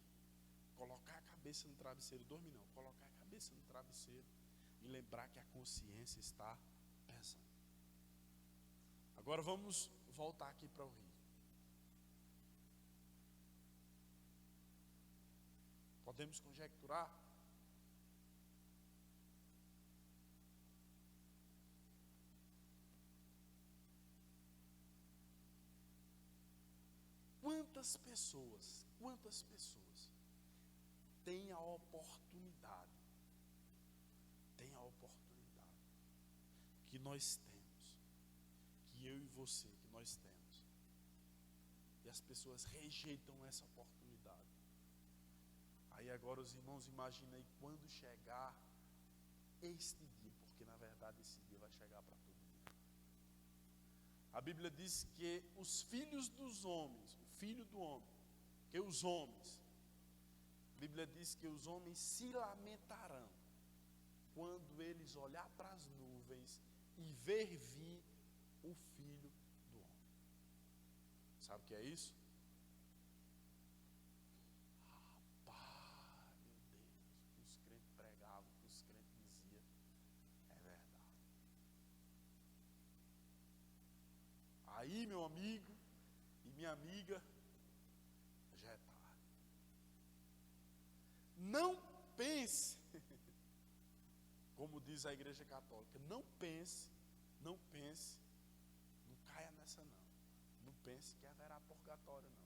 colocar a cabeça no travesseiro, dormir não, colocar a cabeça no travesseiro e lembrar que a consciência está pesando. Agora vamos voltar aqui para o rio. Podemos conjecturar? Quantas pessoas têm a oportunidade que nós temos, que eu e você, que nós temos, e as pessoas rejeitam essa oportunidade. Aí agora os irmãos imaginem aí quando chegar este dia, porque na verdade esse dia vai chegar para todo mundo. A Bíblia diz que os filhos dos homens, o filho do homem, que os homens, a Bíblia diz que os homens se lamentarão quando eles olhar para as nuvens e ver vir o filho do homem. Sabe o que é isso? Rapaz, meu Deus, o que os crentes pregavam, o que os crentes diziam, é verdade. Aí, meu amigo e minha amiga, já é tarde. Não pense, como diz a Igreja Católica, não caia nessa não. Não pense que haverá purgatório não.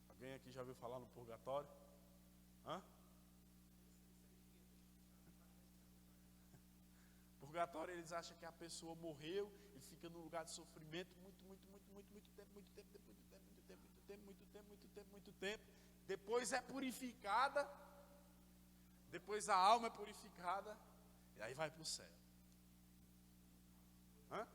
Alguém aqui já ouviu falar no purgatório? Hã? Purgatório, eles acham que a pessoa morreu e fica num lugar de sofrimento muito tempo. Depois é purificada, depois a alma é purificada e aí vai para o céu. Hã?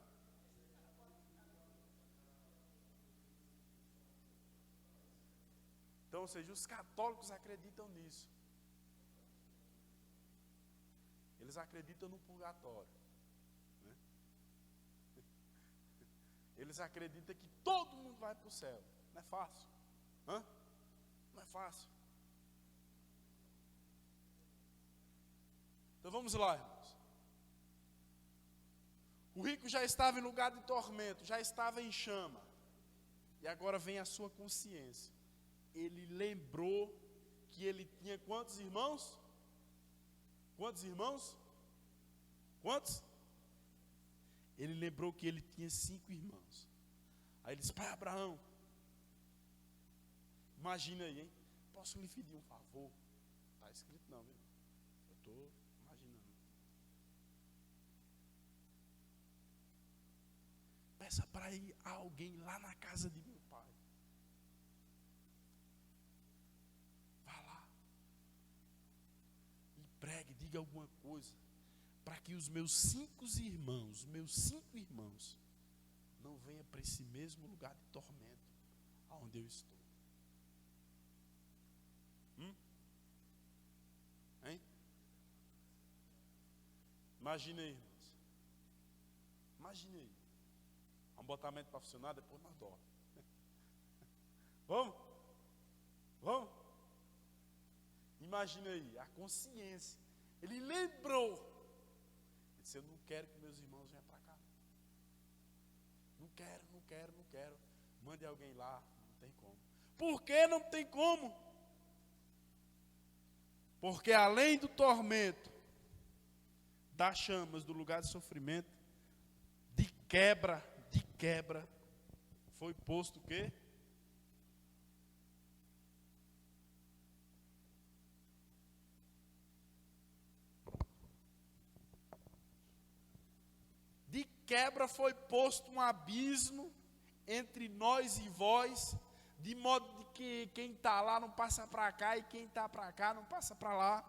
Então, ou seja, os católicos acreditam nisso. Eles acreditam no purgatório, né? Eles acreditam que todo mundo vai para o céu. Não é fácil. Hã? Não é fácil. Então vamos lá, irmãos. O rico já estava em lugar de tormento, já estava em chama. E agora vem a sua consciência. Ele lembrou que ele tinha quantos irmãos? Quantos irmãos? Quantos? Ele lembrou que ele tinha 5 irmãos. Aí ele disse: pai Abraão, Imagina aí, hein? Posso lhe pedir um favor? Está escrito não, viu? Eu estou imaginando. Peça para ir alguém lá na casa de meu pai. Vá lá. E pregue, diga alguma coisa. Para que os meus 5 irmãos, não venham para esse mesmo lugar de tormento, aonde eu estou. Hein? Imagine aí, irmãos. Imagine aí. Vamos botar a mente para funcionar, depois nós dormimos. Vamos? Vamos? Imagine aí, a consciência. Ele lembrou. Ele disse, eu não quero que meus irmãos venham para cá. Não quero. Mande alguém lá, não tem como. Por que não tem como? Porque além do tormento, das chamas, do lugar de sofrimento, de quebra, foi posto o quê? De quebra foi posto um abismo entre nós e vós, de modo que quem está lá não passa para cá e quem está para cá não passa para lá.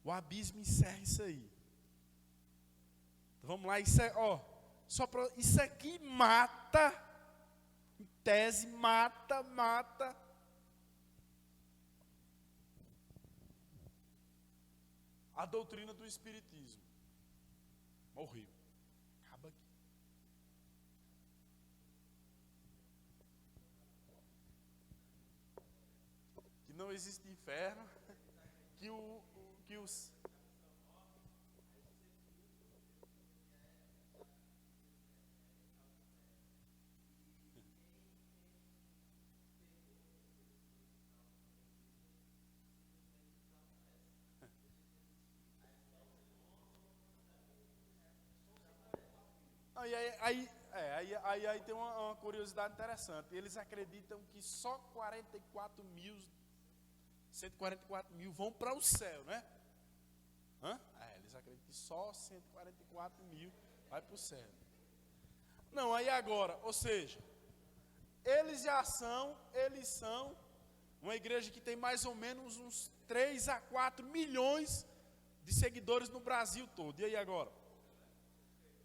O abismo encerra isso aí. Então, vamos lá, isso aqui mata, em tese, mata. A doutrina do espiritismo. Morreu. Acaba aqui. Que não existe inferno, que os... Aí tem uma curiosidade interessante. Eles acreditam que só 144 mil vão para o céu, né? Eles acreditam que só 144 mil vai para o céu. Não, aí agora, ou seja, eles são uma igreja que tem mais ou menos uns 3 a 4 milhões de seguidores no Brasil todo. E aí agora?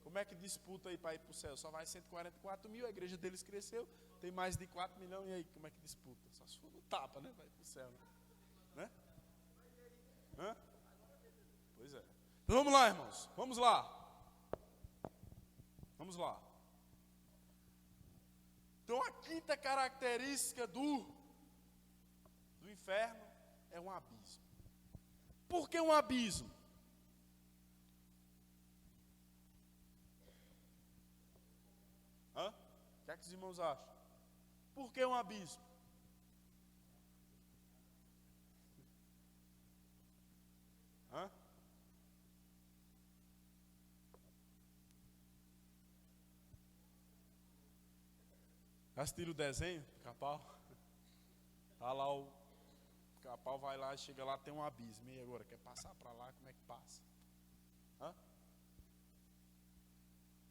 Como é que disputa aí para ir para o céu? Só vai 144 mil, a igreja deles cresceu, tem mais de 4 milhões, e aí como é que disputa? Só se for no tapa, né? Vai para o céu, né? Pois é. Então vamos lá, irmãos, vamos lá. Então a quinta característica do inferno é um abismo. Por que um abismo? O que é que os irmãos acham? Por que um abismo? Assistiram o desenho, Pica-Pau? Tá lá o Pica-Pau, vai lá, chega lá, tem um abismo. E agora, quer passar para lá, como é que passa?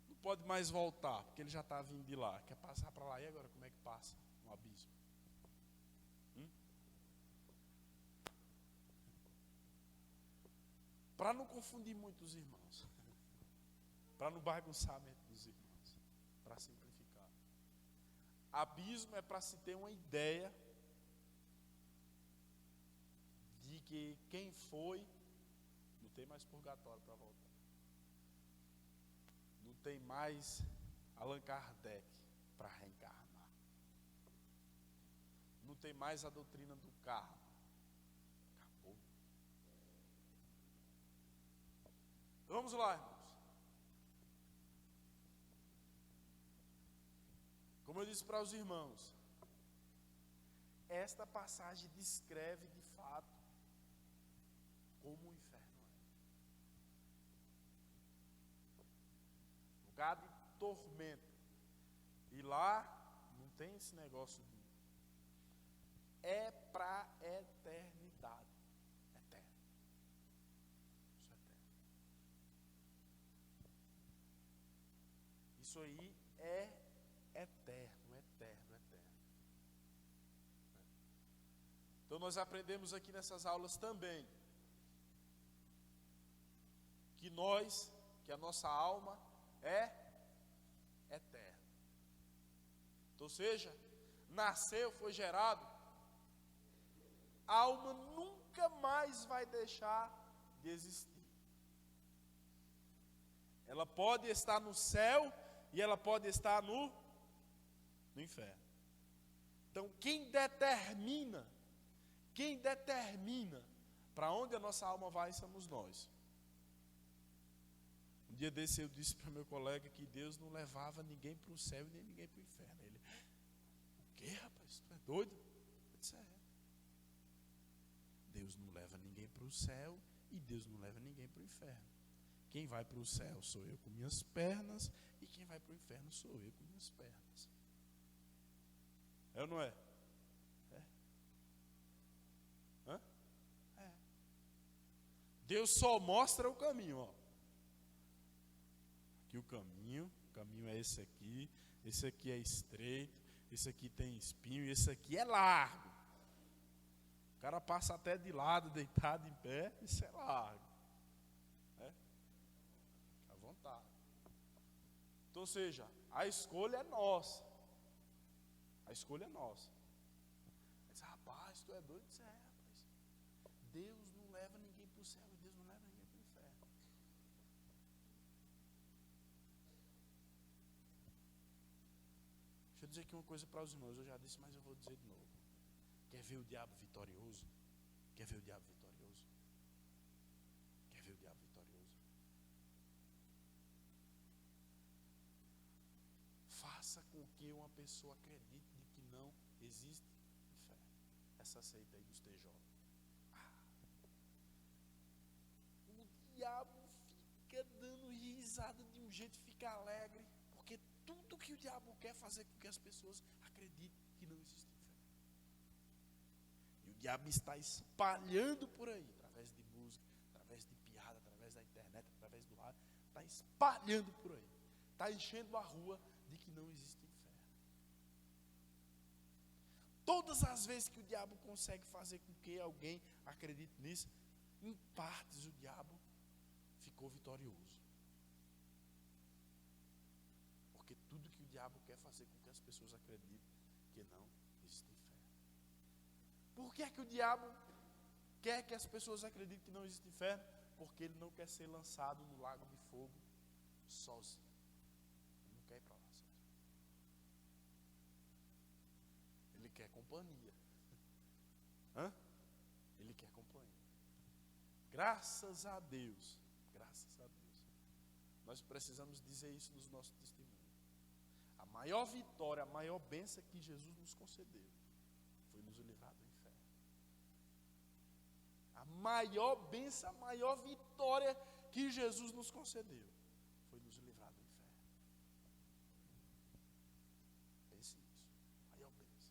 Não pode mais voltar, porque ele já está vindo de lá. Quer passar para lá, e agora, como é que passa no abismo? Para não confundir muito os irmãos, para não bagunçar a mente dos irmãos, para simplificar. Abismo é para se ter uma ideia de que quem foi, não tem mais purgatório para voltar. Não tem mais Allan Kardec para reencarnar. Não tem mais a doutrina do karma. Acabou. Vamos lá, irmãos. Como eu disse para os irmãos, esta passagem descreve de fato como o inferno é. Lugar de tormento. E lá não tem esse negócio é para a eternidade. Eterno. Isso é eterno. Isso aí é eterno, eterno, eterno. Então nós aprendemos aqui nessas aulas também que a nossa alma é eterna. Então, ou seja, nasceu, foi gerado, a alma nunca mais vai deixar de existir. Ela pode estar no céu e ela pode estar no inferno. Então, quem determina para onde a nossa alma vai somos nós. Um dia desse eu disse para meu colega que Deus não levava ninguém para o céu e nem ninguém para o inferno. Ele, o quê, rapaz? Tu é doido? Eu disse, Deus não leva ninguém para o céu e Deus não leva ninguém para o inferno. Quem vai para o céu sou eu com minhas pernas e quem vai para o inferno sou eu com minhas pernas. É ou não é? Deus só mostra o caminho, ó. Aqui o caminho é esse aqui é estreito, esse aqui tem espinho e esse aqui é largo. O cara passa até de lado, deitado em pé, isso é largo. À vontade. Então, ou seja, a escolha é nossa. A escolha é nossa. Mas, rapaz, tu é doido? Isso rapaz. Deus não leva ninguém para o céu e Deus não leva ninguém para o inferno. Deixa eu dizer aqui uma coisa para os irmãos. Eu já disse, mas eu vou dizer de novo. Quer ver o diabo vitorioso? Quer ver o diabo vitorioso? Quer ver o diabo vitorioso? Faça com que uma pessoa acredite de que não existe inferno. Essa seita aí dos TJ. O diabo fica dando risada de um jeito, fica alegre, porque tudo que o diabo quer fazer com que as pessoas acreditem que não existe inferno. E o diabo está espalhando por aí, através de música, através de piada, através da internet, através do rádio, está espalhando por aí, está enchendo a rua de que não existe inferno. Todas as vezes que o diabo consegue fazer com que alguém acredite nisso, em partes o diabo ficou vitorioso. Porque tudo que o diabo quer fazer com que as pessoas acreditem que não existe inferno. Por que é que o diabo quer que as pessoas acreditem que não existe inferno? Porque ele não quer ser lançado no lago de fogo sozinho. Ele não quer ir para lá sozinho. Ele quer companhia. Ele quer companhia. Graças a Deus. Nós precisamos dizer isso nos nossos testemunhos. A maior vitória, a maior bênção que Jesus nos concedeu foi nos livrar do inferno. A maior bênção, a maior vitória que Jesus nos concedeu foi nos livrar do inferno. Pense nisso. A maior bênção.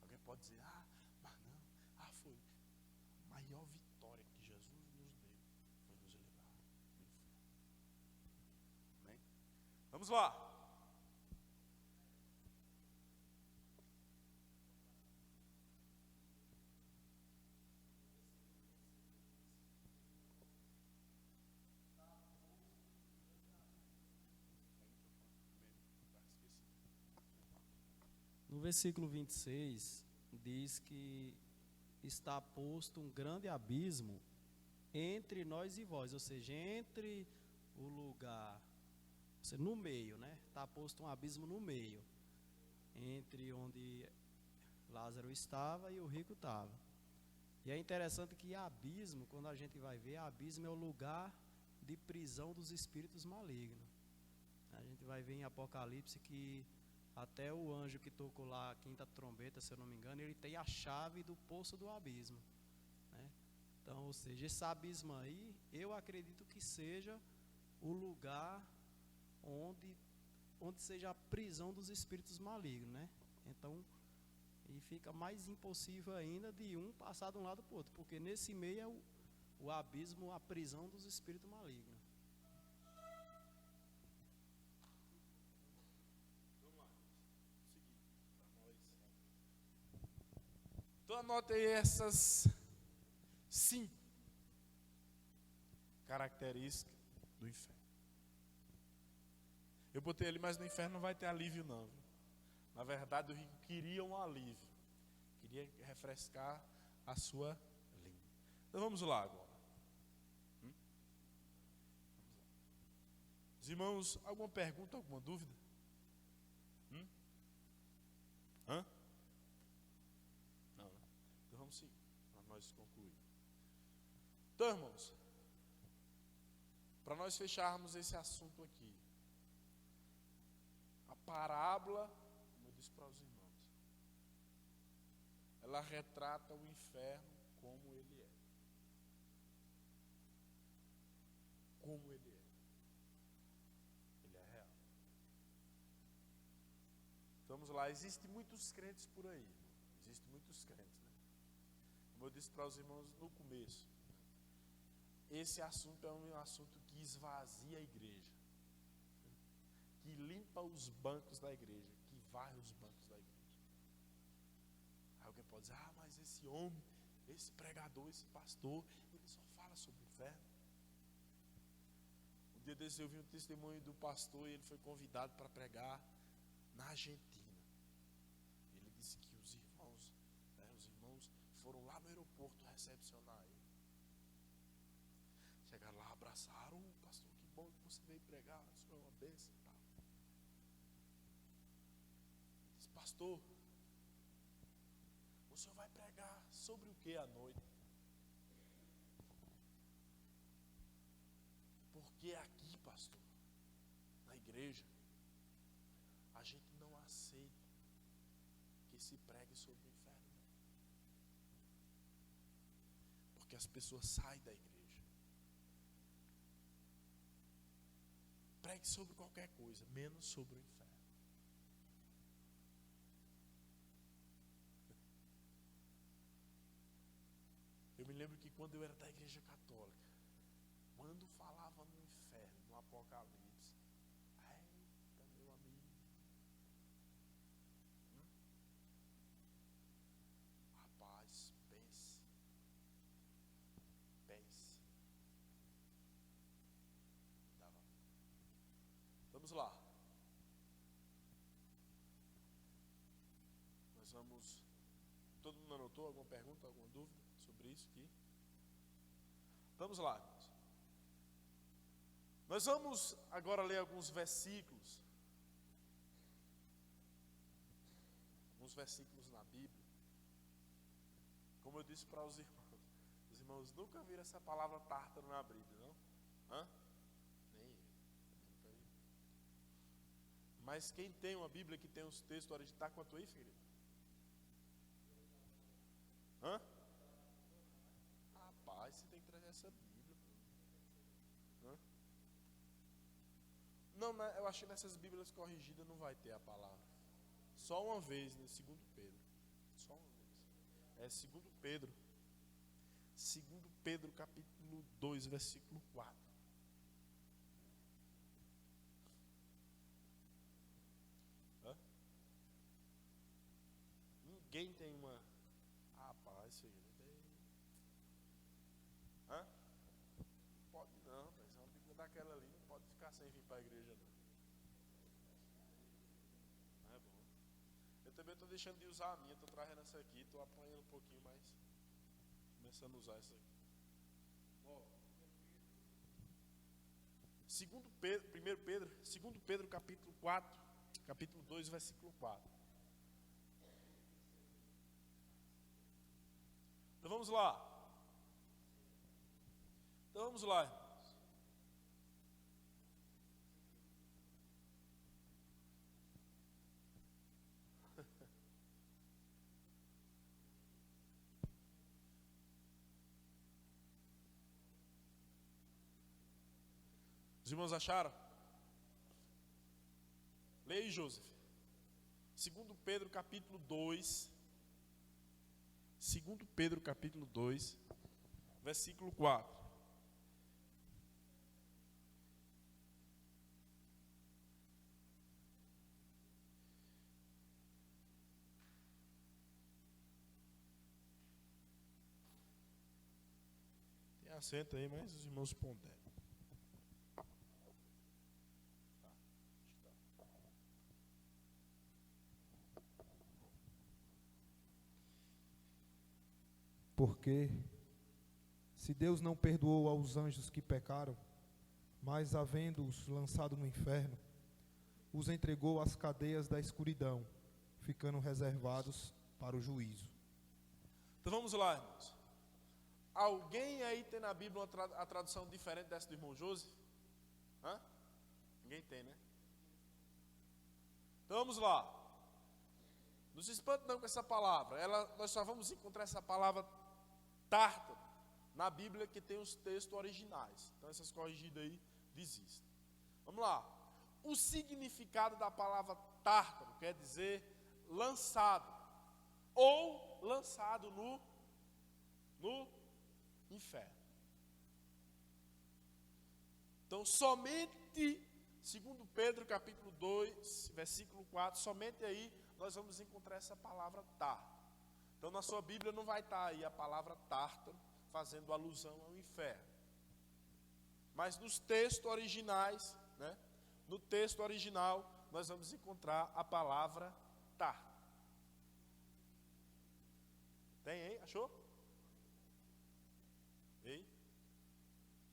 Alguém pode dizer, mas não, foi a maior vitória que Jesus nos deu foi nos livrar do inferno. Amém? Vamos lá. No versículo 26, diz que está posto um grande abismo entre nós e vós, ou seja, entre o lugar, ou seja, no meio, né? Está posto um abismo no meio, entre onde Lázaro estava e o rico estava. E é interessante que abismo, quando a gente vai ver, abismo é o lugar de prisão dos espíritos malignos. A gente vai ver em Apocalipse que até o anjo que tocou lá a quinta trombeta, se eu não me engano, ele tem a chave do poço do abismo, né? Então, ou seja, esse abismo aí, eu acredito que seja o lugar onde seja a prisão dos espíritos malignos, né? Então, E fica mais impossível ainda de um passar de um lado para o outro, porque nesse meio é o abismo, a prisão dos espíritos malignos. Então anote aí essas 5 características do inferno. Eu botei ali, mas no inferno não vai ter alívio não, viu? Na verdade, o rico queria um alívio. Queria refrescar a sua língua. Então vamos lá agora. Os irmãos, alguma pergunta, alguma dúvida? Hã? Não, né? Então vamos seguir, para nós concluir. Então, irmãos, para nós fecharmos esse assunto aqui, a parábola, como eu disse para os irmãos, ela retrata o inferno como ele é. Como ele é. Ele é real. Vamos lá, existem muitos crentes por aí. Existem muitos crentes, né? Como eu disse para os irmãos no começo, esse assunto é um assunto que esvazia a igreja, que limpa os bancos da igreja, que varre os bancos da igreja. Aí alguém pode dizer, mas esse homem, esse pregador, esse pastor, ele só fala sobre o inferno. Um dia desse eu vi um testemunho do pastor e ele foi convidado para pregar na Argentina. Ele disse que os irmãos foram lá no aeroporto recepcionar ele. Chegaram lá, abraçaram, pastor, que bom que você veio pregar, o senhor é uma bênção e tal. Ele disse, pastor, o senhor vai pregar sobre o que à noite? Porque aqui, pastor, na igreja, a gente não aceita que se pregue sobre o inferno. Porque as pessoas saem da igreja. Pregue sobre qualquer coisa, menos sobre o inferno. Eu me lembro que quando eu era da igreja católica, quando falava no inferno, no Apocalipse, eita, meu amigo, rapaz, pense. Vamos lá. Nós vamos. Todo mundo anotou alguma pergunta, alguma dúvida sobre isso aqui? Vamos lá, irmãos. Nós vamos agora ler alguns versículos. Alguns versículos na Bíblia. Como eu disse para os irmãos nunca viram essa palavra tártaro na Bíblia, não? Nem eu. Mas quem tem uma Bíblia que tem os textos originais, está quanto aí, filho? Rapaz, você tem que trazer essa Bíblia. Não, eu acho que nessas Bíblias corrigidas não vai ter a palavra. Só uma vez, né? 2 Pedro. Só uma vez. É 2 Pedro. 2 Pedro capítulo 2, versículo 4. Ninguém tem uma... Rapaz, filho, não tem... Pode não, mas uma Bíblia daquela ali não pode ficar sem vir para a igreja, não. Não é bom. Eu também estou deixando de usar a minha, estou trazendo essa aqui, estou apanhando um pouquinho mais. Começando a usar essa aqui. 2 Pedro capítulo 4, capítulo 2, versículo 4. Então vamos lá. Irmãos. Os irmãos acharam? Leia aí, Joseph. 2 Pedro capítulo 2, 2 Pedro capítulo 2, versículo 4. Tem assento aí, mas os irmãos ponderam. Porque, se Deus não perdoou aos anjos que pecaram, mas havendo-os lançado no inferno, os entregou às cadeias da escuridão, ficando reservados para o juízo. Então vamos lá, irmãos. Alguém aí tem na Bíblia a tradução diferente dessa do irmão Joseph? Hã? Ninguém tem, né? Então vamos lá. Não se espante não com essa palavra. Nós só vamos encontrar essa palavra tártaro na Bíblia que tem os textos originais. Então essas corrigidas aí desistem. Vamos lá. O significado da palavra tártaro quer dizer lançado ou lançado no inferno. Então somente, segundo Pedro capítulo 2, versículo 4, somente aí nós vamos encontrar essa palavra tártaro. Então na sua Bíblia não vai estar aí a palavra tártaro fazendo alusão ao inferno. Mas nos textos originais, né? No texto original nós vamos encontrar a palavra tártaro. Tem aí? Achou? Ei?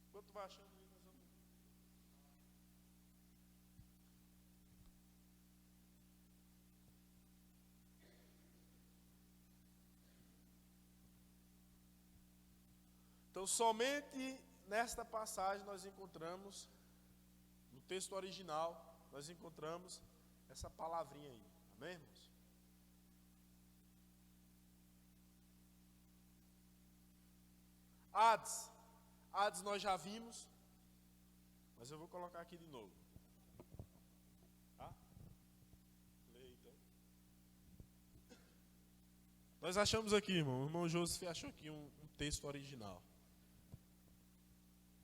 Enquanto vai achando aí, nós vamos. Então, somente nesta passagem nós encontramos, no texto original, nós encontramos essa palavrinha aí. Amém, irmãos? Hades. Hades nós já vimos, mas eu vou colocar aqui de novo. Tá? Leia então. Nós achamos aqui, irmão. O irmão Joseph achou aqui um texto original.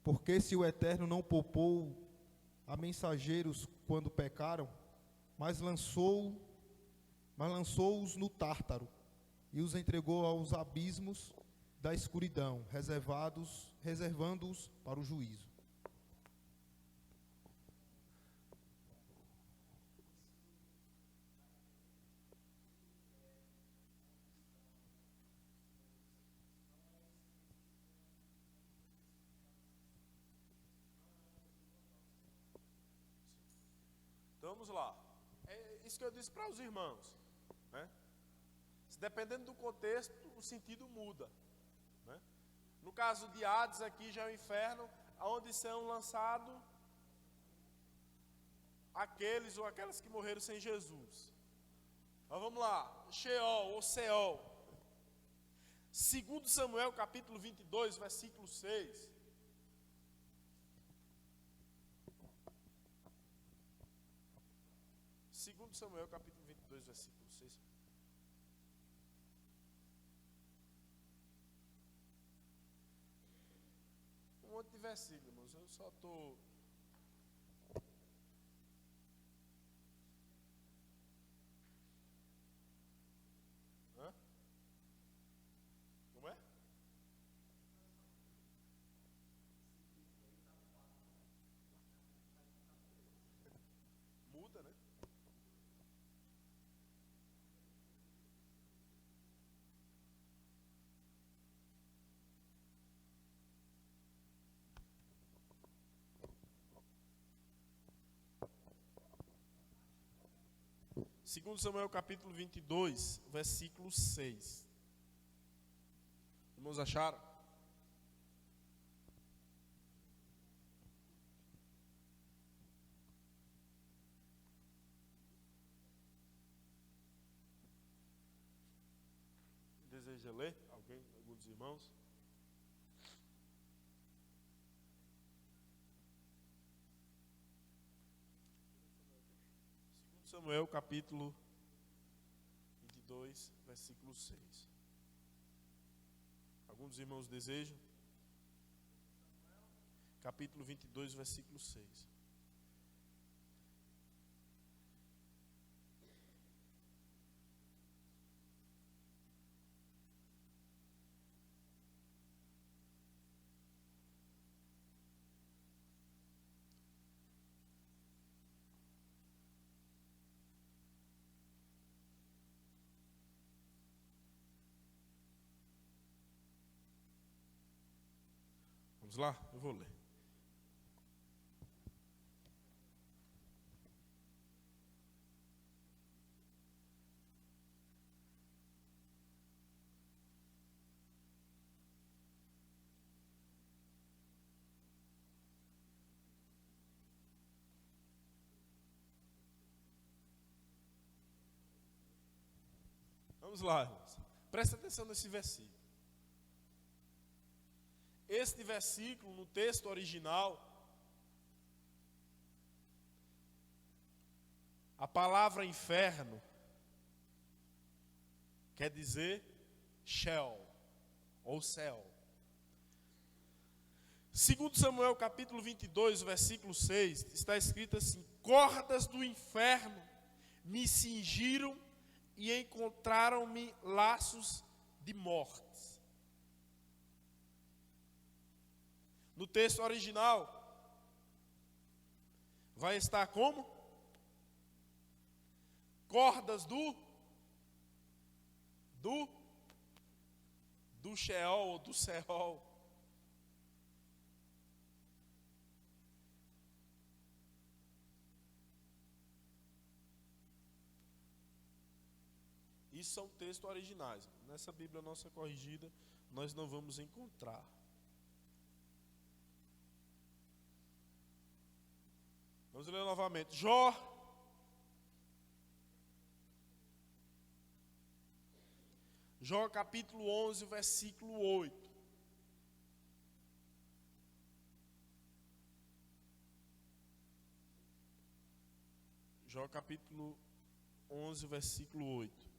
Porque se o Eterno não poupou a mensageiros quando pecaram, mas lançou-os no Tártaro e os entregou aos abismos da escuridão, reservando-os para o juízo. Então vamos lá. É isso que eu disse para os irmãos, né? Dependendo do contexto, o sentido muda, né? No caso de Hades, aqui já é o inferno, onde são lançados aqueles ou aquelas que morreram sem Jesus. Mas vamos lá, Sheol ou Seol. 2 Samuel capítulo 22, versículo 6. Segundo Samuel capítulo 22, versículo 6. Um monte de versículos, irmãos. Eu só estou... Hã? Como é? Muda, né? Segundo Samuel capítulo 22, versículo 6. Vamos achar? Deseja ler? Alguém? Algum dos irmãos? Samuel capítulo 22, versículo 6. Algum dos irmãos desejam? Capítulo 22, versículo 6. Vamos lá? Eu vou ler. Vamos lá, irmãos. Presta atenção nesse versículo. Este versículo, no texto original, a palavra inferno quer dizer Sheol, ou céu. Segundo Samuel capítulo 22, versículo 6, está escrito assim: cordas do inferno me cingiram e encontraram-me laços de morte. No texto original, vai estar como? Cordas do Sheol ou do Seol. Isso são textos originais. Nessa Bíblia nossa corrigida, nós não vamos encontrar. Vamos ler novamente. Jó capítulo 11, versículo 8. Jó capítulo 11, versículo 8.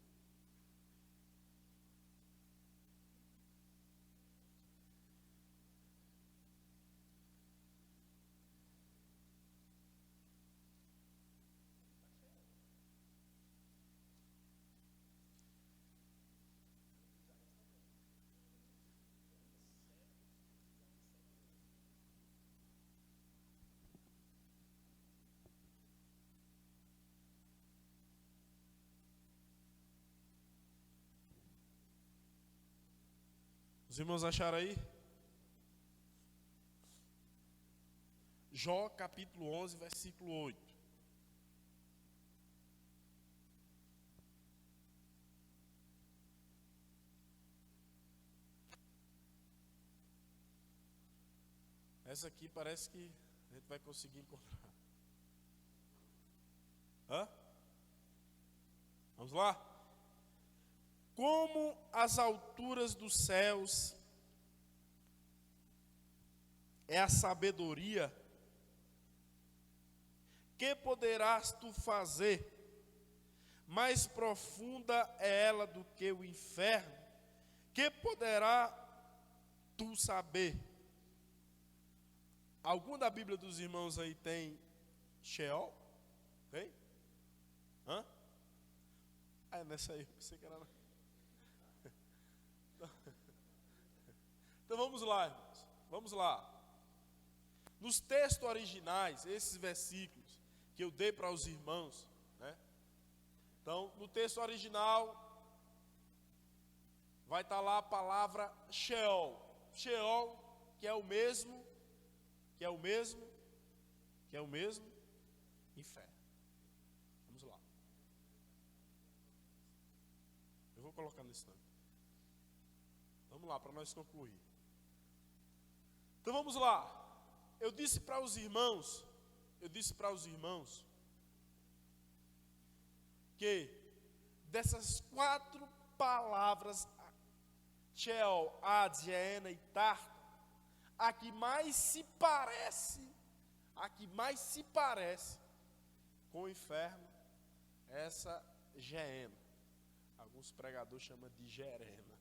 Os irmãos acharam aí? Jó capítulo 11, versículo 8. Essa aqui parece que a gente vai conseguir encontrar. Hã? Vamos lá? Como as alturas dos céus é a sabedoria, que poderás tu fazer? Mais profunda é ela do que o inferno, que poderá tu saber? Algum da Bíblia dos irmãos aí tem Sheol? Tem? Hã? Ah, nessa aí, eu pensei que era. Então vamos lá, irmãos. Vamos lá. Nos textos originais, esses versículos que eu dei para os irmãos, né? Então, no texto original vai estar lá a palavra Sheol. Sheol, que é o mesmo inferno. Vamos lá. Eu vou colocar nesse tanto. Vamos lá, para nós concluir. Então vamos lá. Eu disse para os irmãos que dessas 4 palavras, Sheol, Hades, Geena e Tartarus, a que mais se parece com o inferno, essa Geena. Alguns pregadores chamam de Gerena.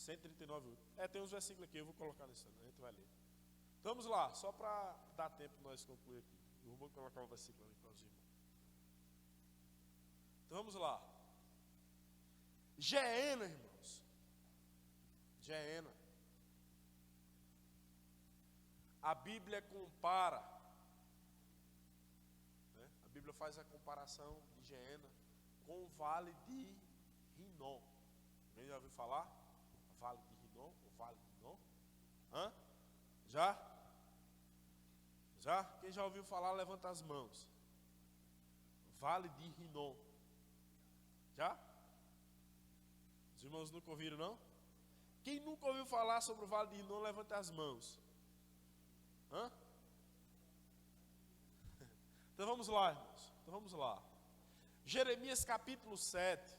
139. Tem uns versículos aqui, eu vou colocar nesse, a gente vai ler. Então, vamos lá, só para dar tempo de nós concluir aqui. Eu vou colocar um versículo ali para os irmãos. Então vamos lá. Geena, irmãos. Geena. A Bíblia compara, né? A Bíblia faz a comparação de Geena com o vale de Rinom. Alguém já ouviu falar? Vale de Rinom, o vale de Rinom? Hã? Já? Já? Quem já ouviu falar, levanta as mãos. Vale de Rinom. Já? Os irmãos nunca ouviram, não? Quem nunca ouviu falar sobre o Vale de Rinom, levanta as mãos. Hã? Então vamos lá, irmãos. Então vamos lá. Jeremias capítulo 7.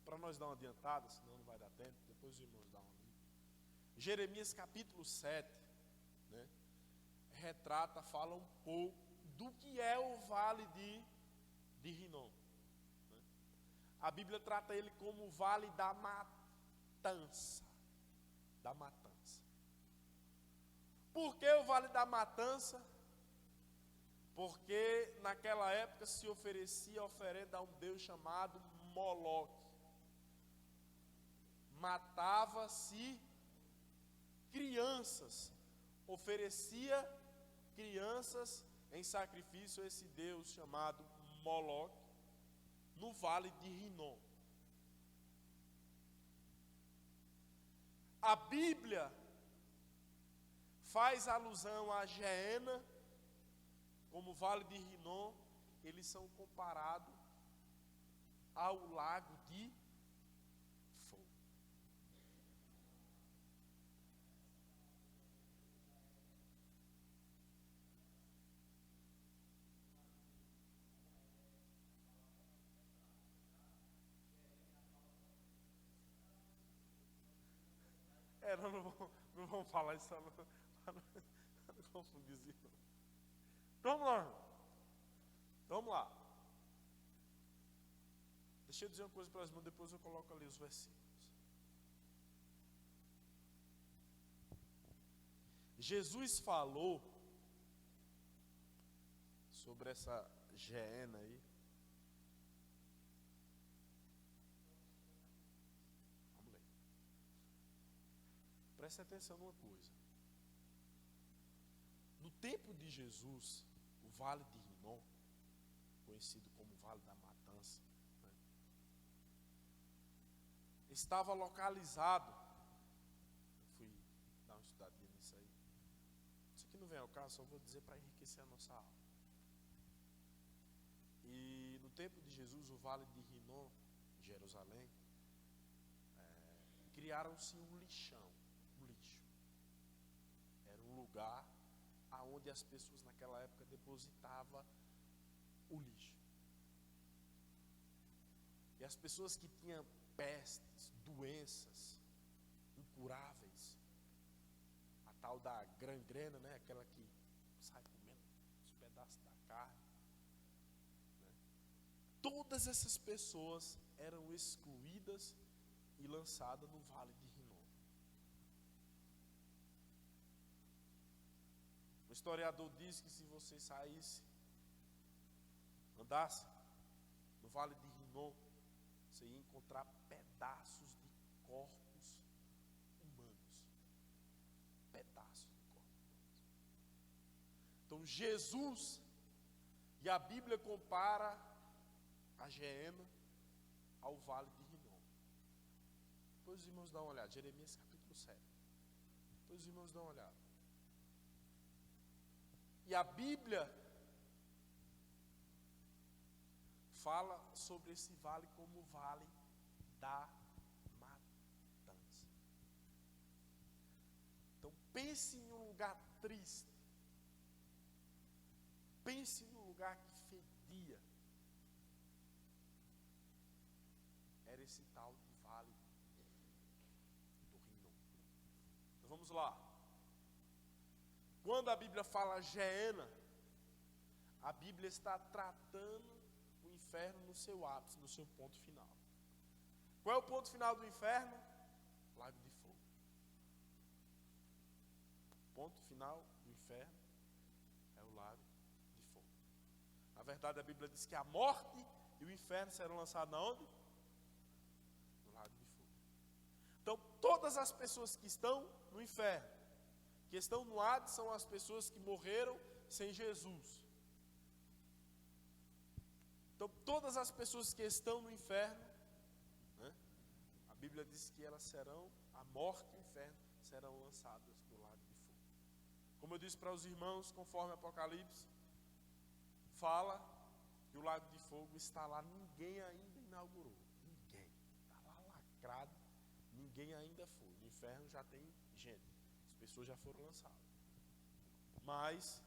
Para nós dar uma adiantada, senão não vai dar tempo. Depois os irmãos dão uma lida. Jeremias capítulo 7, né, retrata, fala um pouco do que é o Vale de Rinom. A Bíblia trata ele como o vale da matança. Da matança. Por que o vale da matança? Porque naquela época se oferecia oferenda a um deus chamado Moloque. Matava-se crianças. Oferecia crianças em sacrifício a esse deus chamado Moloque, no vale de Rinom. A Bíblia faz alusão a Geena, como o vale de Rinom, eles são comparados ao lago de fogo. Não vamos falar isso para não confundir os irmãos. Então vamos lá, irmão. Então vamos lá. Deixa eu dizer uma coisa para os irmãos, depois eu coloco ali os versículos. Jesus falou sobre essa Geena aí. Preste atenção numa coisa. No tempo de Jesus, o Vale de Rinom, conhecido como Vale da Matança, né, estava localizado. Eu fui dar uma estudadinha nisso aí. Isso aqui não vem ao caso, só vou dizer para enriquecer a nossa aula. E no tempo de Jesus, o Vale de Rinom, Jerusalém, criaram-se um lixão. Lugar aonde as pessoas naquela época depositavam o lixo. E as pessoas que tinham pestes, doenças incuráveis, a tal da gangrena, né, aquela que sai comendo os pedaços da carne, né, todas essas pessoas eram excluídas e lançadas no Vale de Rinom. O historiador diz que se você saísse, andasse no Vale de Rinom, você ia encontrar pedaços de corpos humanos. Pedaços de corpos humanos. Então Jesus, e a Bíblia compara a Geena ao Vale de Rinom. Depois os irmãos dão uma olhada, Jeremias capítulo 7. Depois os irmãos dão uma olhada. E a Bíblia fala sobre esse vale como o vale da matança. Então pense em um lugar triste. Pense num lugar que fedia. Era esse tal de vale do Rinom. Então vamos lá. Quando a Bíblia fala Geena, a Bíblia está tratando o inferno no seu ápice, no seu ponto final. Qual é o ponto final do inferno? Lago de fogo. ponto final do inferno é o lago de fogo. Na verdade, a Bíblia diz que a morte e o inferno serão lançados aonde? No lago de fogo. Então, todas as pessoas que estão no inferno, que estão no Hades, são as pessoas que morreram sem Jesus. Então, todas as pessoas que estão no inferno, né, a Bíblia diz que elas serão, a morte e o inferno serão lançadas no lago de fogo. Como eu disse para os irmãos, conforme Apocalipse fala que o lago de fogo está lá, ninguém ainda inaugurou. Ninguém. Está lá lacrado, ninguém ainda foi. No inferno já tem gente, as pessoas já foram lançadas. Mas,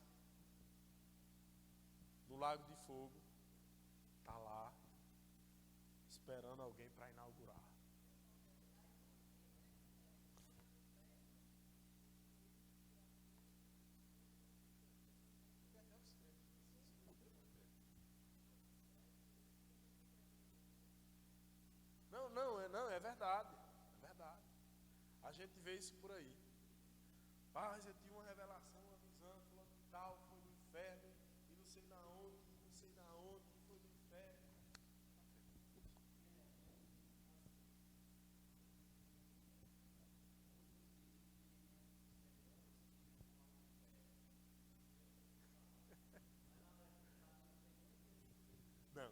no lago de fogo, está lá, esperando alguém para inaugurar. Não, é verdade, é verdade. A gente vê isso por aí. Mas eu tive uma revelação, uma visão, falando que tal, foi no inferno, e não sei na onde, foi no inferno. Não.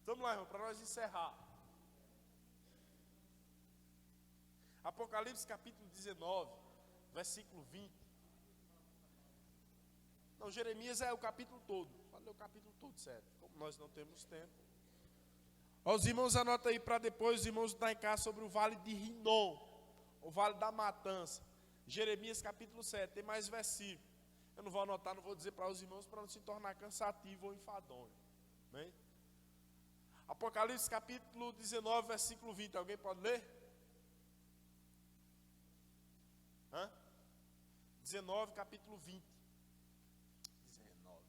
Vamos lá, irmão, para nós encerrar. Apocalipse capítulo 19, versículo 20. Não, Jeremias é o capítulo todo. Falei o capítulo todo, certo? Como nós não temos tempo. Ó, os irmãos anotam aí para depois, os irmãos estão em casa sobre o vale de Rinom, o vale da matança. Jeremias capítulo 7, tem mais versículos. Eu não vou anotar, não vou dizer para os irmãos para não se tornar cansativo ou enfadonho. Amém? Apocalipse capítulo 19, versículo 20. Alguém pode ler? 19, capítulo 20. 19.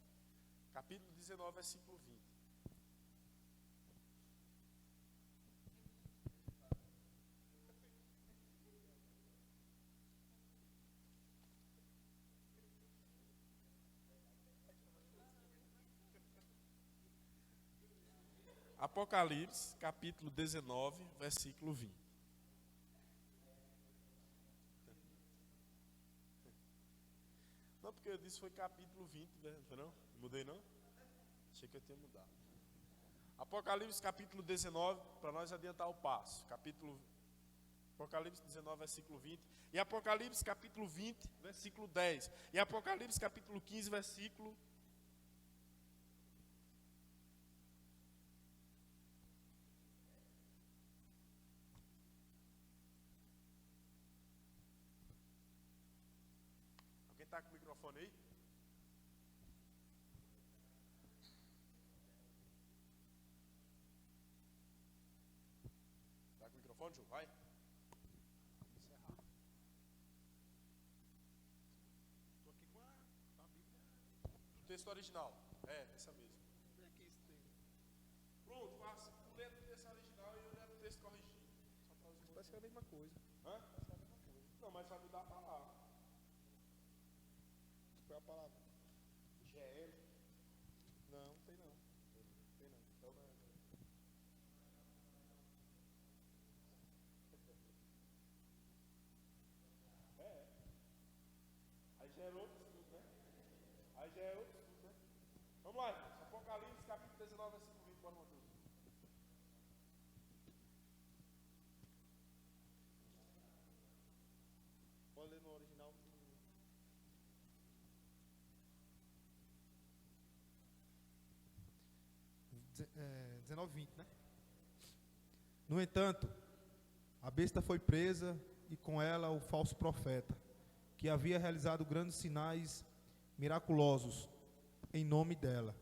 Capítulo 19, versículo 20. Apocalipse, capítulo 19, versículo 20. Não, porque eu disse foi capítulo 20, não? Mudei não? Achei que eu tinha mudado. Apocalipse, capítulo 19, para nós adiantar o passo. Apocalipse 19, versículo 20. E Apocalipse, capítulo 20, versículo 10. E Apocalipse, capítulo 15, versículo 10. Está com o microfone aí? Está com o microfone, Ju? Vai. Vamos encerrar. Estou aqui com a Bíblia. Do texto original. É, essa mesmo. Pronto, faça. Lê o texto original e eu leio o texto corrigido. Só para os irmãos. Parece que é a mesma coisa. Parece que é a mesma coisa. Não, mas vai mudar a palavra. Qual é a palavra? GL? Não, tem não. Tem não. Então não é. Aí já é outro estudo, né? Aí já é outro estudo, né? Vamos lá, irmãos. Apocalipse, capítulo 19, versículo 20. Bora, Matheus. Pode ler no original. 19, 20, né? No entanto, a besta foi presa e com ela o falso profeta, que havia realizado grandes sinais miraculosos em nome dela,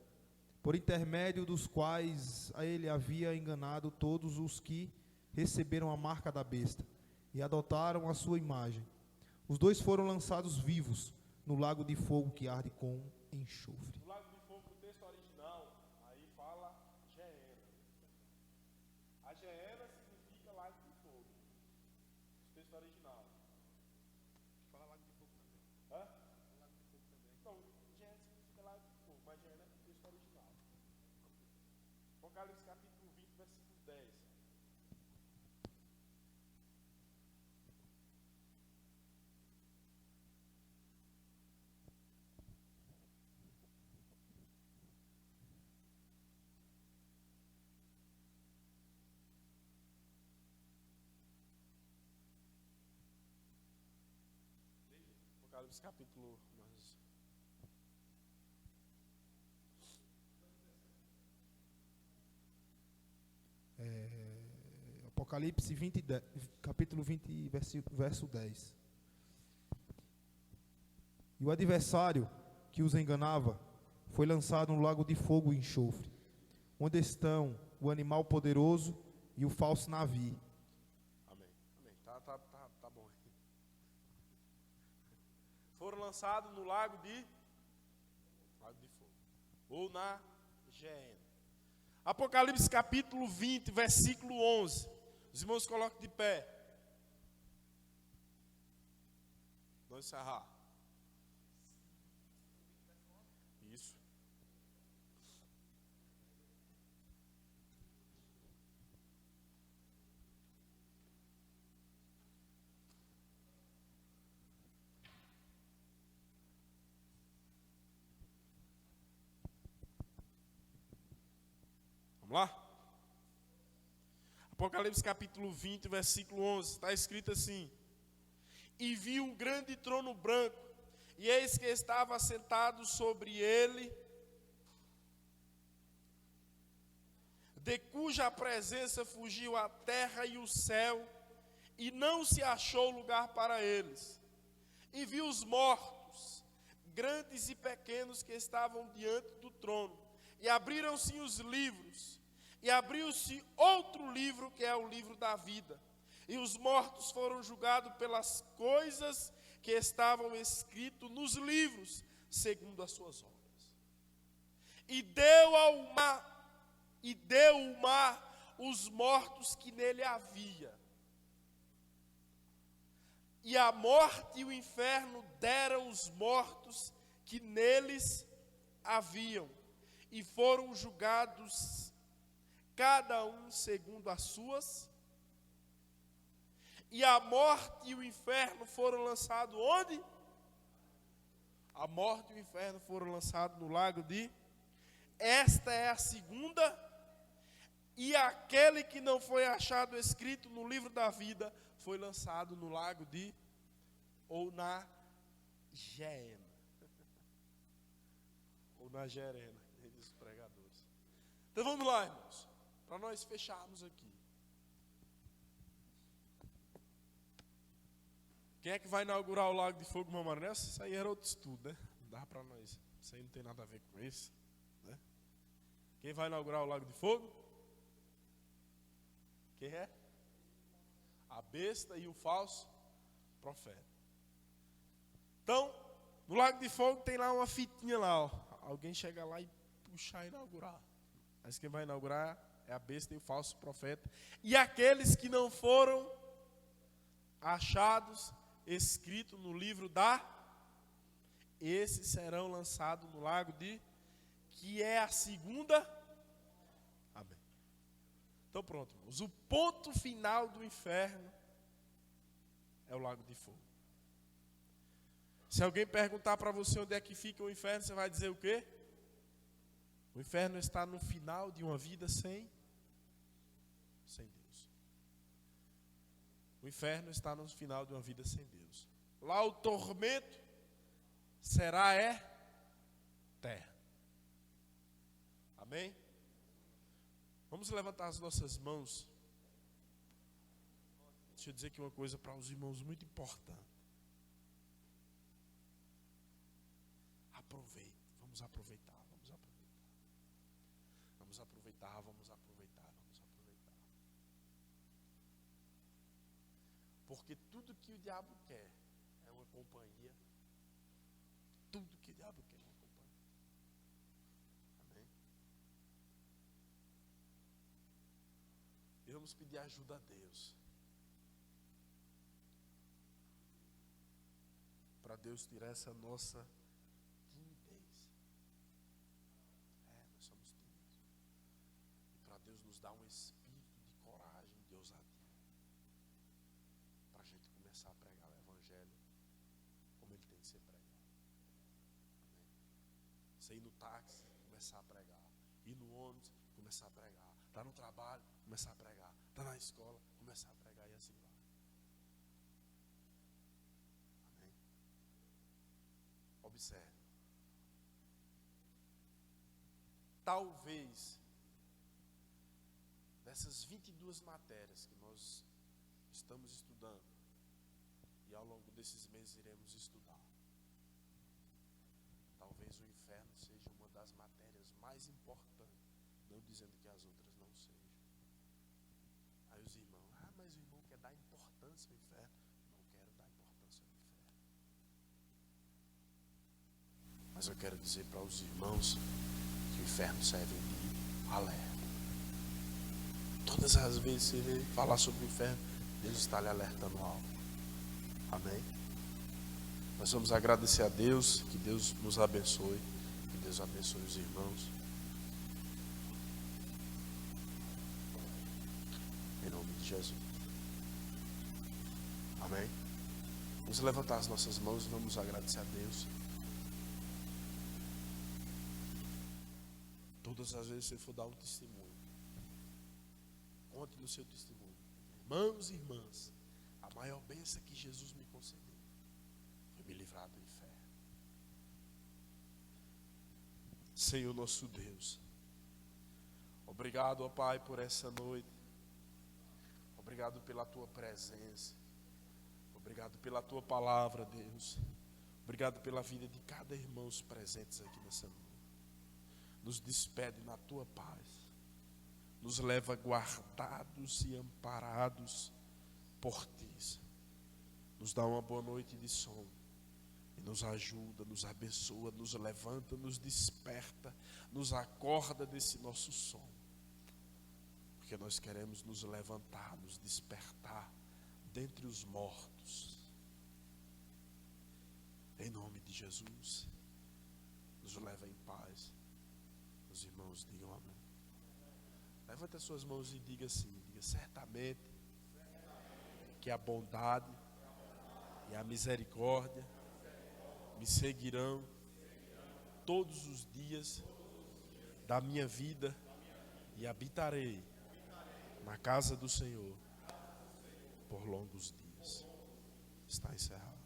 por intermédio dos quais a ele havia enganado todos os que receberam a marca da besta e adotaram a sua imagem. Os dois foram lançados vivos no lago de fogo que arde com enxofre. O lago de fogo, o texto original A Geena significa lago de fogo. O texto original. Fala lago de fogo também. Hã? Lago de fogo também. Então, Geena significa lago de fogo, mas Geena é o texto original. Apocalipse capítulo 20, versículo 10. Apocalipse capítulo. Apocalipse 20, capítulo 20, verso 10. E o adversário que os enganava foi lançado no lago de fogo e enxofre, onde estão o animal poderoso e o falso navio. Amém. Amém. Tá bom. Foram lançados no lago de fogo, ou na Geena. Apocalipse capítulo 20, versículo 11. Os irmãos colocam de pé. Vamos encerrar. Isso. Vamos lá? Apocalipse capítulo 20, versículo 11, está escrito assim: E vi um grande trono branco, e eis que estava assentado sobre ele, de cuja presença fugiu a terra e o céu, e não se achou lugar para eles. E vi os mortos, grandes e pequenos, que estavam diante do trono, e abriram-se os livros, e abriu-se outro livro, que é o livro da vida. E os mortos foram julgados pelas coisas que estavam escritas nos livros, segundo as suas obras. E deu o mar os mortos que nele havia. E a morte e o inferno deram os mortos que neles haviam, e foram julgados cada um segundo as suas. E a morte e o inferno foram lançados onde? A morte e o inferno foram lançados no lago de... Esta é a segunda, e aquele que não foi achado escrito no livro da vida foi lançado no lago de... ou na Geena. Ou na Gerena, diz os pregadores. Então vamos lá, irmãos, para nós fecharmos aqui. Quem é que vai inaugurar o Lago de Fogo Mamarense? Isso aí era outro estudo, né? Não dá para nós. Isso aí não tem nada a ver com isso, né? Quem vai inaugurar o Lago de Fogo? Quem é? A besta e o falso profeta. Então, no Lago de Fogo tem lá uma fitinha lá, ó. Alguém chega lá e puxa e inaugurar. Mas quem vai inaugurar é a besta e o falso profeta. E aqueles que não foram achados escritos no livro da... Esses serão lançados no lago de... Que é a segunda... Amém. Então pronto, irmãos. O ponto final do inferno é o lago de fogo. Se alguém perguntar para você onde é que fica o inferno, você vai dizer o quê? O inferno está no final de uma vida sem Deus. O inferno está no final de uma vida sem Deus. Lá o tormento será terra. Amém? Vamos levantar as nossas mãos. Deixa eu dizer aqui uma coisa para os irmãos muito importante. Aproveite, vamos aproveitar. Porque tudo que o diabo quer é uma companhia. Tudo que o diabo quer é uma companhia. Amém? vamos pedir ajuda a Deus. Para Deus tirar essa nossa timidez. Nós somos tímidos. E para Deus nos dar um espírito de coragem, de ousadia. Para a gente começar a pregar o Evangelho como ele tem que ser pregado. Amém? Você ir no táxi, começar a pregar. Ir no ônibus, começar a pregar. Está no trabalho, começar a pregar. Está na escola, começar a pregar e assim vai. Amém? Observe. Talvez dessas 22 matérias que nós estamos estudando e ao longo desses meses iremos estudar, talvez o inferno seja uma das matérias mais importantes, não dizendo que as outras não sejam. Aí os irmãos, mas o irmão quer dar importância ao inferno. Não quero dar importância ao inferno. Mas eu quero dizer para os irmãos que o inferno serve de alerta. Todas as vezes que você falar sobre o inferno, Deus está lhe alertando algo. Amém? Nós vamos agradecer a Deus, que Deus nos abençoe, que Deus abençoe os irmãos. Em nome de Jesus. Amém? Vamos levantar as nossas mãos e vamos agradecer a Deus. Todas as vezes que você for dar um testemunho, conte no seu testemunho. Irmãos e irmãs, a maior bênção que Jesus me concedeu foi me livrar do inferno. Senhor nosso Deus, obrigado, ó Pai, por essa noite. Obrigado pela Tua presença. Obrigado pela Tua palavra, Deus. Obrigado pela vida de cada irmão presentes aqui nessa noite. Nos despede na Tua paz. Nos leva guardados e amparados por Ti. Nos dá uma boa noite de sono. E nos ajuda, nos abençoa, nos levanta, nos desperta, nos acorda desse nosso sono. Porque nós queremos nos levantar, nos despertar dentre os mortos. Em nome de Jesus, nos leva em paz. Os irmãos digam amém. Levante as suas mãos e diga assim, diga certamente que a bondade e a misericórdia me seguirão todos os dias da minha vida e habitarei na casa do Senhor por longos dias. Está encerrado.